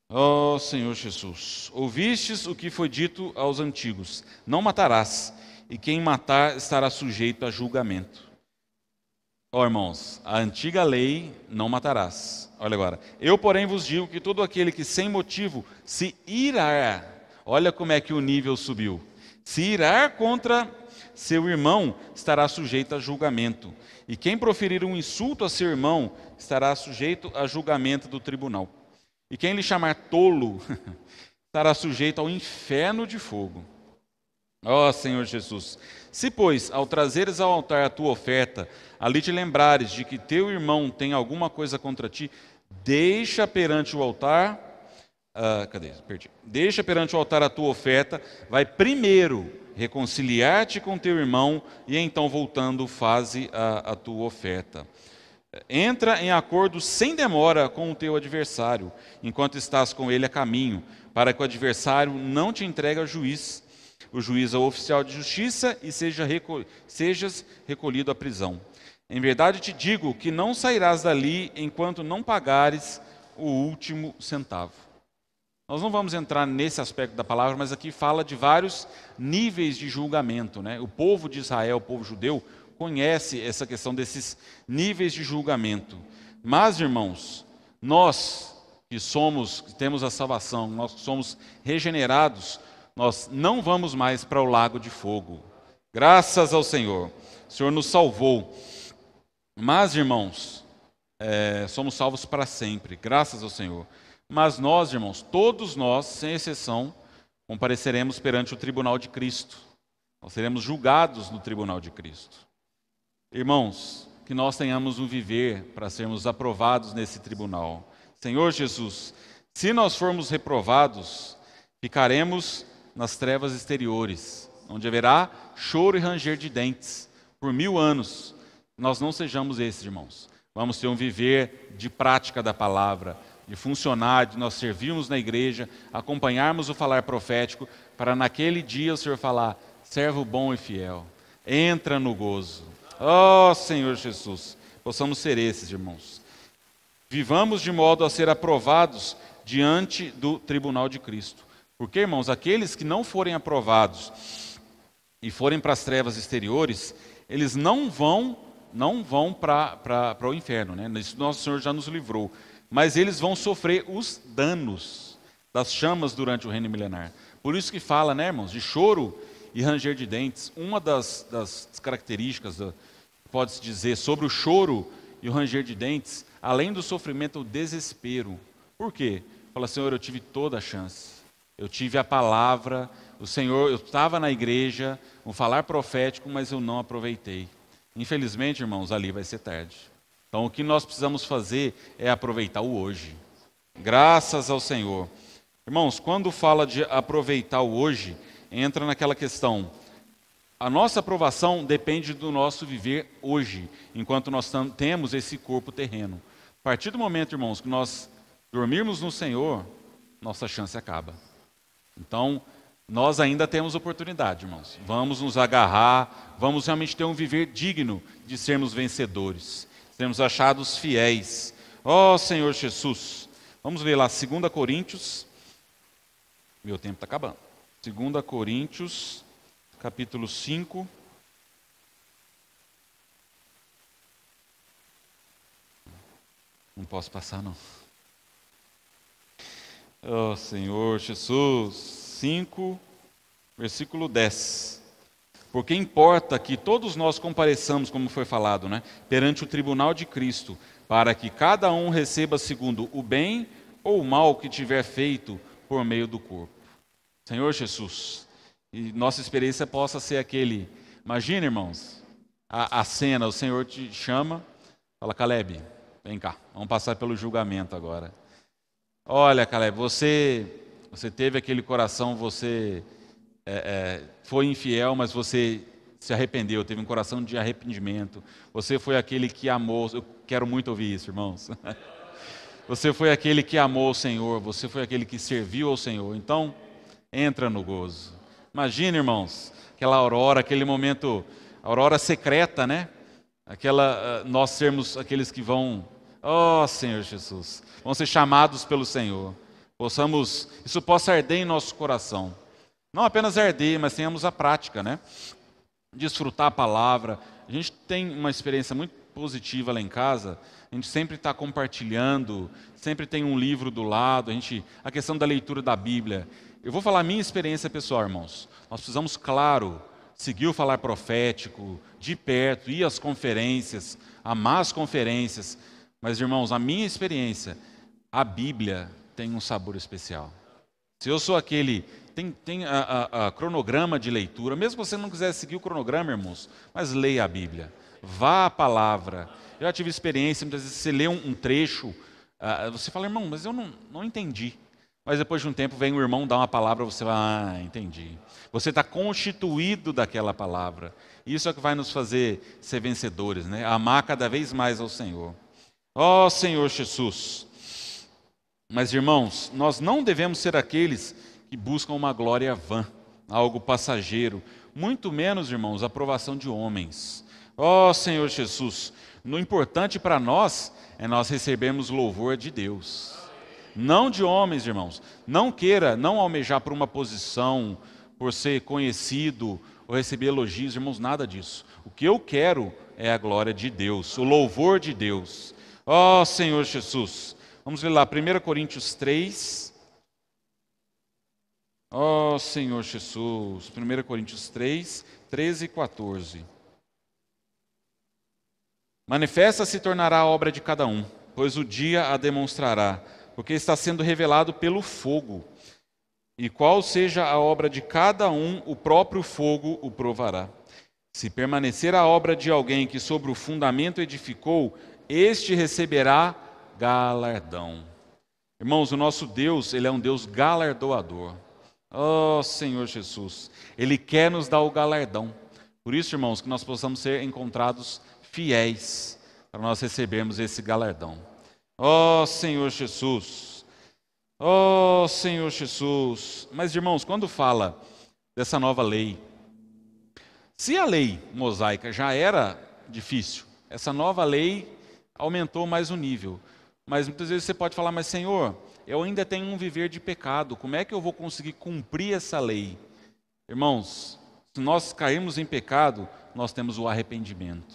Speaker 1: Ó Senhor Jesus, ouvistes o que foi dito aos antigos, não matarás, e quem matar estará sujeito a julgamento. Ó irmãos, a antiga lei, não matarás. Olha agora, eu porém vos digo que todo aquele que sem motivo se irá, olha como é que o nível subiu, se irá contra seu irmão estará sujeito a julgamento, e quem proferir um insulto a seu irmão estará sujeito a julgamento do tribunal. E quem lhe chamar tolo estará sujeito ao inferno de fogo. Ó Senhor Jesus, se pois, ao trazeres ao altar a tua oferta, ali te lembrares de que teu irmão tem alguma coisa contra ti, deixa perante o altar, Deixa perante o altar a tua oferta, vai primeiro reconciliar-te com teu irmão e então voltando faze a tua oferta. Entra em acordo sem demora com o teu adversário, enquanto estás com ele a caminho, para que o adversário não te entregue ao juiz, o juiz ao oficial de justiça e sejas recolhido à prisão. Em verdade te digo que não sairás dali enquanto não pagares o último centavo. Nós não vamos entrar nesse aspecto da palavra, mas aqui fala de vários níveis de julgamento, né? O povo de Israel, o povo judeu, conhece essa questão desses níveis de julgamento. Mas, irmãos, nós que temos a salvação, nós que somos regenerados, nós não vamos mais para o lago de fogo. Graças ao Senhor. O Senhor nos salvou. Mas, irmãos, somos salvos para sempre, graças ao Senhor. Mas nós, irmãos, todos nós, sem exceção, compareceremos perante o tribunal de Cristo. Nós seremos julgados no tribunal de Cristo. Irmãos, que nós tenhamos um viver para sermos aprovados nesse tribunal. Senhor Jesus, se nós formos reprovados, ficaremos nas trevas exteriores, onde haverá choro e ranger de dentes por 1000 anos. Nós não sejamos esses, irmãos. Vamos ter um viver de prática da palavra, de funcionar, de nós servirmos na igreja, acompanharmos o falar profético, para naquele dia o Senhor falar: servo bom e fiel, entra no gozo. Ó Senhor Jesus, possamos ser esses, irmãos. Vivamos de modo a ser aprovados diante do tribunal de Cristo. Porque, irmãos, aqueles que não forem aprovados e forem para as trevas exteriores, eles não vão para o inferno, né? Isso nosso Senhor já nos livrou. Mas eles vão sofrer os danos das chamas durante o reino milenar. Por isso que fala, né, irmãos, de choro e ranger de dentes. Uma das características, pode-se dizer, sobre o choro e o ranger de dentes, além do sofrimento, o desespero. Por quê? Fala: Senhor, eu tive toda a chance. Eu tive a palavra, o Senhor, eu estava na igreja, um falar profético, mas eu não aproveitei. Infelizmente, irmãos, ali vai ser tarde. Então, o que nós precisamos fazer é aproveitar o hoje. Graças ao Senhor. Irmãos, quando fala de aproveitar o hoje, entra naquela questão. A nossa aprovação depende do nosso viver hoje, enquanto nós temos esse corpo terreno. A partir do momento, irmãos, que nós dormirmos no Senhor, nossa chance acaba. Então, nós ainda temos oportunidade, irmãos. Vamos nos agarrar, vamos realmente ter um viver digno de sermos vencedores. Sermos achados fiéis. Ó Senhor Jesus. Vamos ler lá 2 Coríntios. Meu tempo está acabando. 2 Coríntios, capítulo 5. Não posso passar, não. Ó Senhor Jesus. 5, versículo 10. Porque importa que todos nós compareçamos, como foi falado, né, perante o tribunal de Cristo, para que cada um receba segundo o bem ou o mal que tiver feito por meio do corpo. Senhor Jesus, e nossa experiência possa ser aquele... Imagina, irmãos, a cena, o Senhor te chama, fala: Caleb, vem cá, vamos passar pelo julgamento agora. Olha, Caleb, você teve aquele coração, você... foi infiel, mas você se arrependeu, teve um coração de arrependimento. Você foi aquele que amou. Eu quero muito ouvir isso, irmãos. Você foi aquele que amou o Senhor, você foi aquele que serviu ao Senhor. Então, entra no gozo. Imagina, irmãos, aquela aurora, aquele momento, aurora secreta, né? Nós sermos aqueles que vão, ó Senhor Jesus, vão ser chamados pelo Senhor. Isso possa arder em nosso coração. Não apenas arder, mas tenhamos a prática, né? Desfrutar a palavra. A gente tem uma experiência muito positiva lá em casa. A gente sempre está compartilhando, sempre tem um livro do lado. A questão da leitura da Bíblia. Eu vou falar a minha experiência pessoal, irmãos. Nós precisamos, claro, seguir o falar profético, de perto, ir às conferências, amar as conferências. Mas, irmãos, a minha experiência, a Bíblia tem um sabor especial. Se eu sou aquele... Tem a cronograma de leitura, mesmo que você não quiser seguir o cronograma, irmãos, mas leia a Bíblia, vá à palavra. Eu já tive experiência, muitas vezes você lê um trecho, você fala: irmão, mas eu não entendi. Mas depois de um tempo vem o irmão dar uma palavra, você vai: entendi. Você está constituído daquela palavra. Isso é o que vai nos fazer ser vencedores, né? Amar cada vez mais ao Senhor. Ó Senhor Jesus. Mas, irmãos, nós não devemos ser aqueles que buscam uma glória vã, algo passageiro, muito menos, irmãos, a aprovação de homens. Ó Senhor Jesus, o importante para nós é nós recebermos louvor de Deus, não de homens, irmãos. Não almejar por uma posição, por ser conhecido ou receber elogios, irmãos, nada disso. O que eu quero é a glória de Deus, o louvor de Deus. Ó Senhor Jesus, vamos ler lá, 1 Coríntios 3. Ó Senhor Jesus, 1 Coríntios 3, 13 e 14. Manifesta se tornará a obra de cada um, pois o dia a demonstrará, porque está sendo revelado pelo fogo. E qual seja a obra de cada um, o próprio fogo o provará. Se permanecer a obra de alguém que sobre o fundamento edificou, este receberá galardão. Irmãos, o nosso Deus, Ele é um Deus galardoador. Oh, Senhor Jesus, Ele quer nos dar o galardão. Por isso, irmãos, que nós possamos ser encontrados fiéis para nós recebermos esse galardão. Oh, Senhor Jesus. Oh, Senhor Jesus. Mas, irmãos, quando fala dessa nova lei, se a lei mosaica já era difícil, essa nova lei aumentou mais o nível. Mas muitas vezes você pode falar, mas Senhor, eu ainda tenho um viver de pecado, como é que eu vou conseguir cumprir essa lei? Irmãos, se nós cairmos em pecado, nós temos o arrependimento.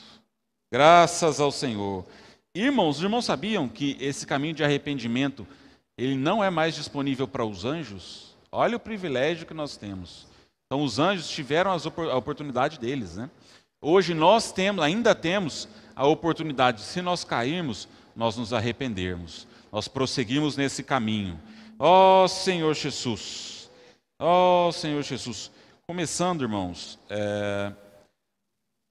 Speaker 1: Graças ao Senhor. Irmãos, os irmãos sabiam que esse caminho de arrependimento, ele não é mais disponível para os anjos? Olha o privilégio que nós temos. Então os anjos tiveram a oportunidade deles, né? Hoje nós ainda temos a oportunidade, se nós cairmos, nós nos arrependermos. Nós prosseguimos nesse caminho. Ó Senhor Jesus. Ó Senhor Jesus. Começando, irmãos,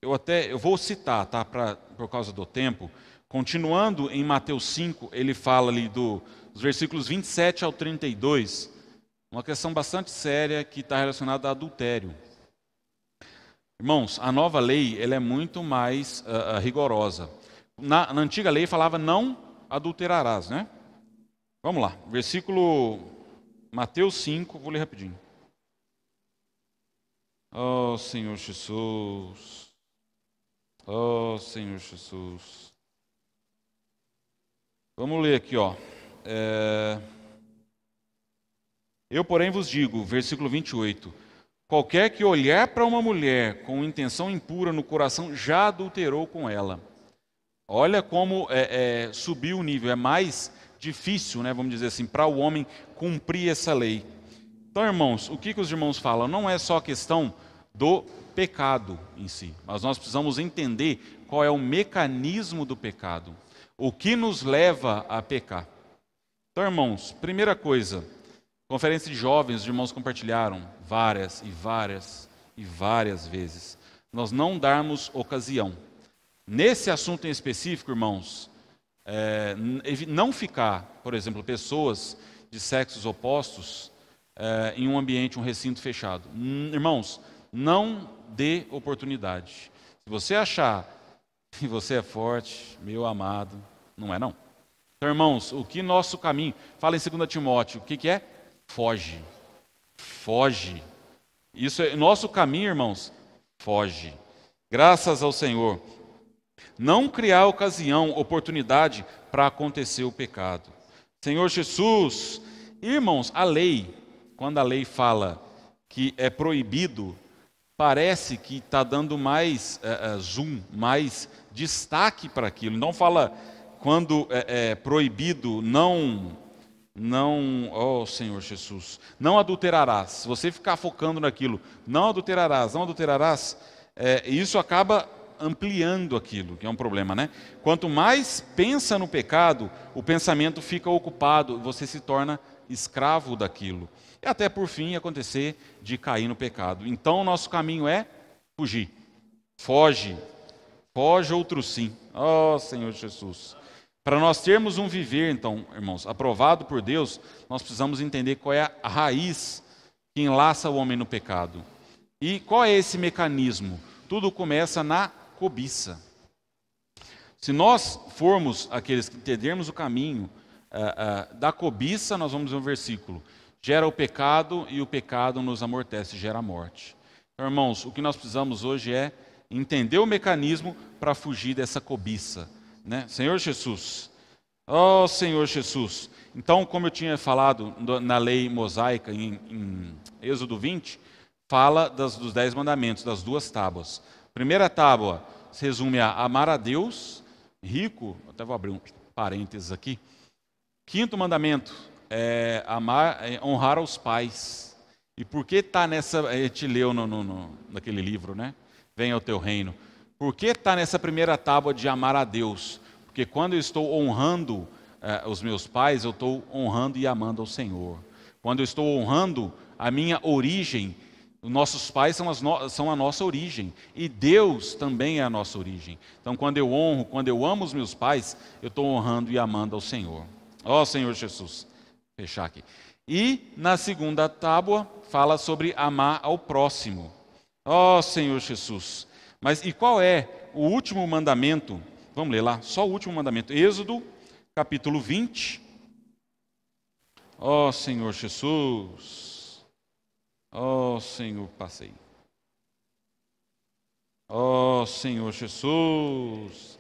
Speaker 1: eu vou citar, tá, por causa do tempo. Continuando em Mateus 5, ele fala ali dos versículos 27 ao 32, uma questão bastante séria que está relacionada a adultério. Irmãos, a nova lei ela é muito mais rigorosa. Na antiga lei falava não adulterarás, né? Vamos lá, versículo Mateus 5, vou ler rapidinho. Oh Senhor Jesus, oh Senhor Jesus. Vamos ler aqui, ó. Eu, porém, vos digo, versículo 28, qualquer que olhar para uma mulher com intenção impura no coração já adulterou com ela. Olha como subiu o nível, é mais difícil, né, vamos dizer assim, para o homem cumprir essa lei. Então, irmãos, o que os irmãos falam? Não é só a questão do pecado em si, mas nós precisamos entender qual é o mecanismo do pecado, o que nos leva a pecar. Então, irmãos, primeira coisa, conferência de jovens, os irmãos compartilharam várias e várias e várias vezes. Nós não darmos ocasião. Nesse assunto em específico, irmãos, não ficar, por exemplo, pessoas de sexos opostos em um ambiente, um recinto fechado. Irmãos, não dê oportunidade. Se você achar que você é forte, meu amado, não é não. Então, irmãos, o que nosso caminho, fala em 2 Timóteo, o que é? Foge. Foge. Isso é nosso caminho, irmãos. Foge. Graças ao Senhor. Não criar ocasião, oportunidade para acontecer o pecado. Senhor Jesus, irmãos, a lei, quando a lei fala que é proibido, parece que está dando mais zoom, mais destaque para aquilo. Não fala quando é proibido, oh Senhor Jesus, não adulterarás. Se você ficar focando naquilo, não adulterarás, isso acaba ampliando aquilo, que é um problema, né? Quanto mais pensa no pecado, o pensamento fica ocupado, você se torna escravo daquilo. E até por fim acontecer de cair no pecado. Então o nosso caminho é fugir. Foge outro sim. Oh Senhor Jesus. Para nós termos um viver, então, irmãos, aprovado por Deus, nós precisamos entender qual é a raiz que enlaça o homem no pecado. E qual é esse mecanismo? Tudo começa na cobiça. Se nós formos aqueles que entendermos o caminho da cobiça, nós vamos ver um versículo. Gera o pecado e o pecado nos amortece, gera a morte. Então, irmãos, o que nós precisamos hoje é entender o mecanismo para fugir dessa cobiça. Né? Senhor Jesus, oh Senhor Jesus. Então, como eu tinha falado na lei mosaica, em Êxodo 20, fala dos 10 mandamentos, das 2 tábuas. Primeira tábua se resume a amar a Deus, rico, até vou abrir um parênteses aqui. Quinto mandamento é honrar aos pais. E por que está nessa, a gente leu naquele livro, né? Venha ao teu reino. Por que está nessa primeira tábua de amar a Deus? Porque quando eu estou honrando os meus pais, eu estou honrando e amando ao Senhor. Quando eu estou honrando a minha origem, Os nossos pais são a nossa origem, e Deus também é a nossa origem. Então, quando eu honro, quando eu amo os meus pais, eu estou honrando e amando ao Senhor. Ó Senhor Jesus, vou fechar aqui. E na segunda tábua, fala sobre amar ao próximo. Ó Senhor Jesus. Mas e qual é o último mandamento? Vamos ler lá, só o último mandamento. Êxodo, capítulo 20. Ó Senhor Jesus. Ó Senhor, passei. Ó Senhor Jesus.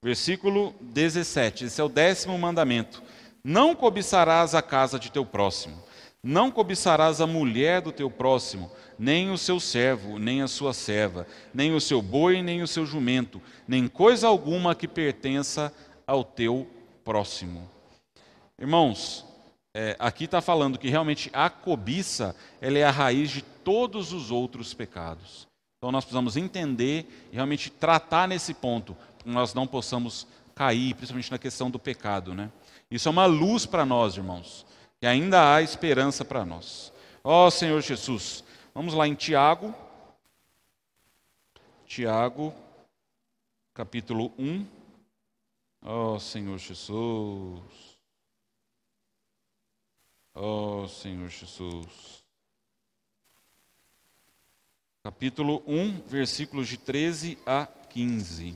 Speaker 1: Versículo 17, esse é o 10º mandamento. Não cobiçarás a casa de teu próximo. Não cobiçarás a mulher do teu próximo, nem o seu servo, nem a sua serva, nem o seu boi, nem o seu jumento, nem coisa alguma que pertença ao teu próximo. Irmãos, aqui está falando que realmente a cobiça ela é a raiz de todos os outros pecados. Então nós precisamos entender e realmente tratar nesse ponto, para que nós não possamos cair, principalmente na questão do pecado, né? Isso é uma luz para nós, irmãos, que ainda há esperança para nós. Ó Senhor Jesus, vamos lá em Tiago, capítulo 1. Ó Senhor Jesus. Ó Senhor Jesus. Capítulo 1, versículos de 13 a 15.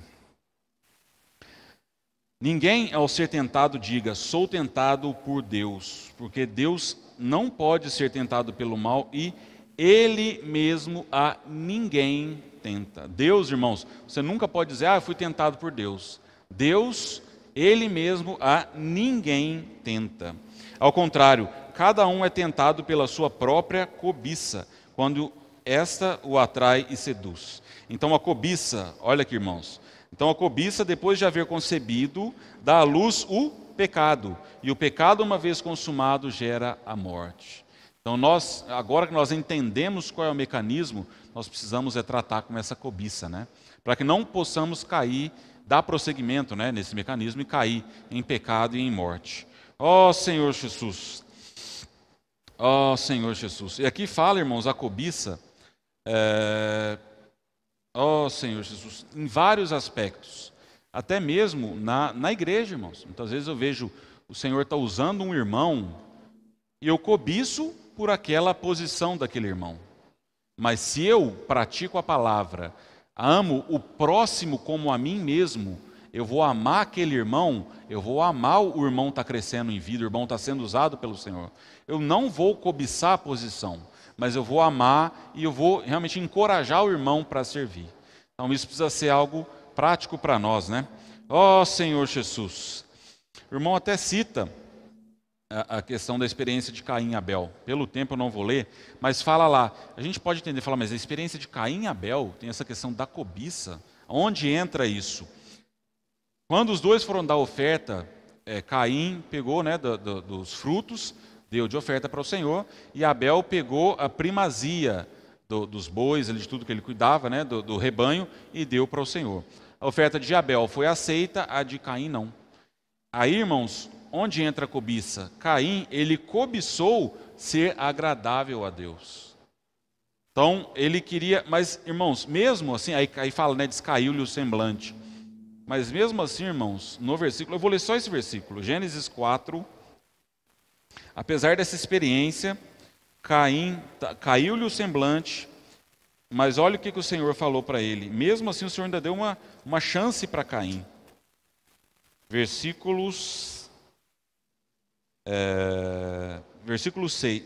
Speaker 1: Ninguém, ao ser tentado, diga, sou tentado por Deus, porque Deus não pode ser tentado pelo mal e Ele mesmo a ninguém tenta. Deus, irmãos, você nunca pode dizer, eu fui tentado por Deus. Deus, Ele mesmo a ninguém tenta. Ao contrário, cada um é tentado pela sua própria cobiça, quando esta o atrai e seduz. Então a cobiça, olha aqui, irmãos. Então a cobiça, depois de haver concebido, dá à luz o pecado. E o pecado, uma vez consumado, gera a morte. Então agora que nós entendemos qual é o mecanismo, nós precisamos tratar com essa cobiça, né? Para que não possamos cair, dar prosseguimento, né, nesse mecanismo e cair em pecado e em morte. Ó Senhor Jesus. Ó Senhor Jesus. E aqui fala, irmãos, a cobiça, ó Senhor Jesus, em vários aspectos. Até mesmo na igreja, irmãos. Muitas vezes eu vejo o Senhor está usando um irmão e eu cobiço por aquela posição daquele irmão. Mas se eu pratico a palavra, amo o próximo como a mim mesmo, eu vou amar aquele irmão, eu vou amar o irmão está crescendo em vida, o irmão está sendo usado pelo Senhor. Eu não vou cobiçar a posição, mas eu vou amar e eu vou realmente encorajar o irmão para servir. Então isso precisa ser algo prático para nós, né? Ó Senhor Jesus. O irmão até cita a questão da experiência de Caim e Abel. Pelo tempo eu não vou ler, mas fala lá. A gente pode entender, falar, mas a experiência de Caim e Abel tem essa questão da cobiça. Onde entra isso? Quando os dois foram dar oferta, Caim pegou, né, dos frutos, deu de oferta para o Senhor, e Abel pegou a primazia dos bois, de tudo que ele cuidava, né, do rebanho, e deu para o Senhor. A oferta de Abel foi aceita, a de Caim não. Aí, irmãos, onde entra a cobiça? Caim, ele cobiçou ser agradável a Deus. Então, ele queria, mas, irmãos, mesmo assim, aí fala, né, descaiu-lhe o semblante. Mas mesmo assim, irmãos, no versículo, eu vou ler só esse versículo, Gênesis 4, apesar dessa experiência, Caim, caiu-lhe o semblante, mas olha o que o Senhor falou para ele. Mesmo assim, o Senhor ainda deu uma chance para Caim. Versículos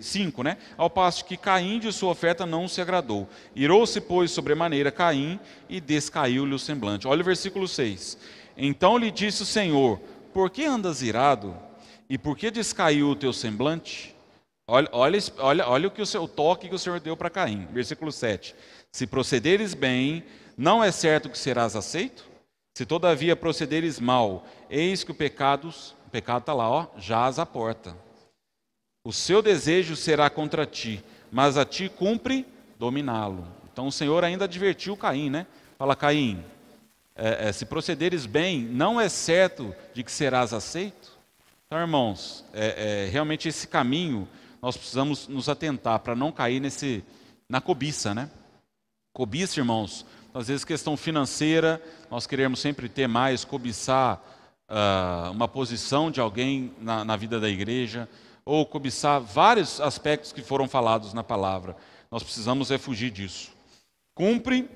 Speaker 1: 5, né? Ao passo que Caim de sua oferta não se agradou. Irou-se, pois, sobremaneira Caim e descaiu-lhe o semblante. Olha o versículo 6. Então lhe disse o Senhor, por que andas irado? E por que descaiu o teu semblante? Olha o toque que o Senhor deu para Caim. Versículo 7. Se procederes bem, não é certo que serás aceito? Se todavia procederes mal, eis que o pecado está lá, jaz à porta. O seu desejo será contra ti, mas a ti cumpre dominá-lo. Então o Senhor ainda advertiu Caim, né? Fala, Caim, se procederes bem, não é certo de que serás aceito? Então, irmãos, realmente esse caminho, nós precisamos nos atentar para não cair na cobiça, né? Cobiça, irmãos, às vezes questão financeira, nós queremos sempre ter mais, cobiçar uma posição de alguém na vida da igreja, ou cobiçar vários aspectos que foram falados na palavra. Nós precisamos fugir disso. Cumpre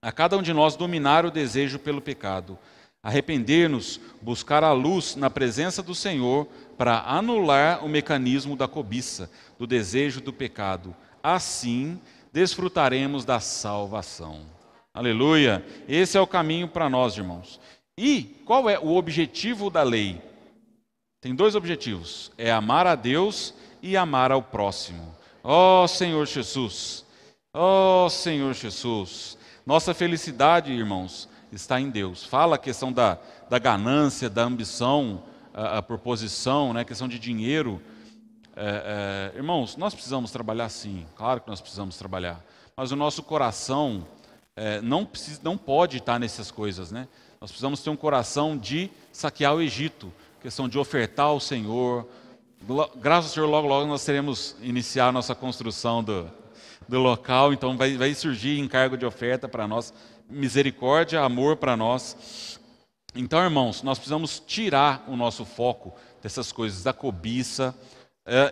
Speaker 1: a cada um de nós dominar o desejo pelo pecado, arrepender-nos, buscar a luz na presença do Senhor para anular o mecanismo da cobiça, do desejo do pecado. Assim, desfrutaremos da salvação. Aleluia! Esse é o caminho para nós, irmãos. E qual é o objetivo da lei? Tem dois objetivos: é amar a Deus e amar ao próximo. Ó Senhor Jesus! Ó Senhor Jesus! Nossa felicidade, irmãos, está em Deus. Fala a questão da ganância, da ambição, por posição, né? A questão de dinheiro. Irmãos, nós precisamos trabalhar sim, claro que nós precisamos trabalhar, mas o nosso coração não pode estar nessas coisas, né? Nós precisamos ter um coração de saquear o Egito, questão de ofertar ao Senhor. Graças ao Senhor, logo logo nós teremos iniciar a nossa construção do local, então vai surgir encargo de oferta para nós, misericórdia, amor para nós. Então, irmãos, nós precisamos tirar o nosso foco dessas coisas, da cobiça,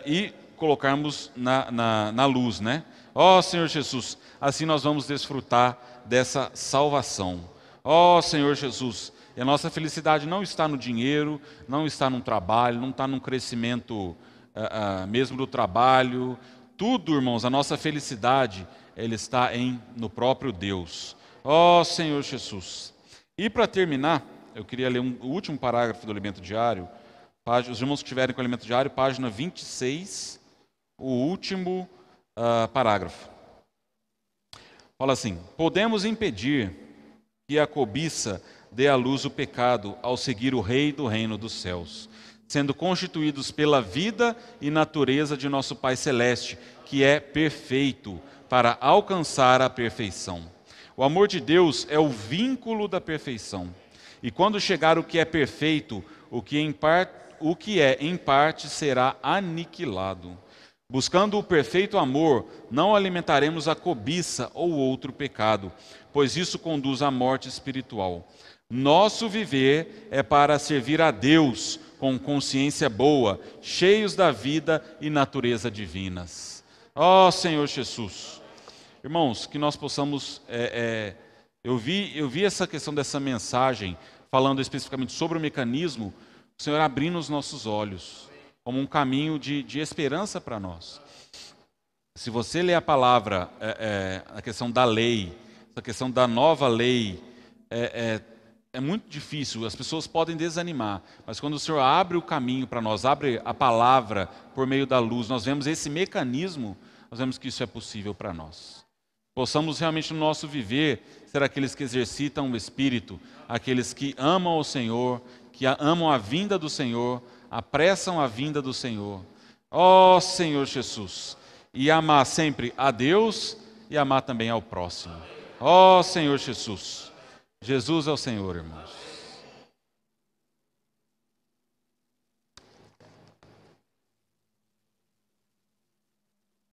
Speaker 1: e colocarmos na luz, né? Ó Senhor Jesus, assim nós vamos desfrutar dessa salvação. Ó Senhor Jesus, e a nossa felicidade não está no dinheiro, não está no trabalho, não está no crescimento mesmo do trabalho. Tudo, irmãos, a nossa felicidade, ela está no próprio Deus. Ó Senhor Jesus. E para terminar, eu queria ler o último parágrafo do Alimento Diário. Os irmãos que estiverem com o Alimento Diário, página 26, o último parágrafo. Fala assim: podemos impedir que a cobiça dê à luz o pecado ao seguir o Rei do reino dos céus, sendo constituídos pela vida e natureza de nosso Pai Celeste, que é perfeito, para alcançar a perfeição. O amor de Deus é o vínculo da perfeição. E quando chegar o que é perfeito, o que é em parte será aniquilado. Buscando o perfeito amor, não alimentaremos a cobiça ou outro pecado, pois isso conduz à morte espiritual. Nosso viver é para servir a Deus com consciência boa, cheios da vida e natureza divinas. Ó Senhor Jesus! Irmãos, que nós possamos... Eu vi essa questão dessa mensagem, falando especificamente sobre o mecanismo, o Senhor abrindo os nossos olhos, como um caminho de esperança para nós. Se você ler a palavra, a questão da lei, essa questão da nova lei, é muito difícil, as pessoas podem desanimar, mas quando o Senhor abre o caminho para nós, abre a palavra por meio da luz, nós vemos esse mecanismo, nós vemos que isso é possível para nós. Possamos realmente no nosso viver ser aqueles que exercitam o Espírito, aqueles que amam ao Senhor, que amam a vinda do Senhor, apressam a vinda do Senhor. Ó Senhor Jesus! E amar sempre a Deus e amar também ao próximo. Ó Senhor Jesus! Jesus é o Senhor, irmãos.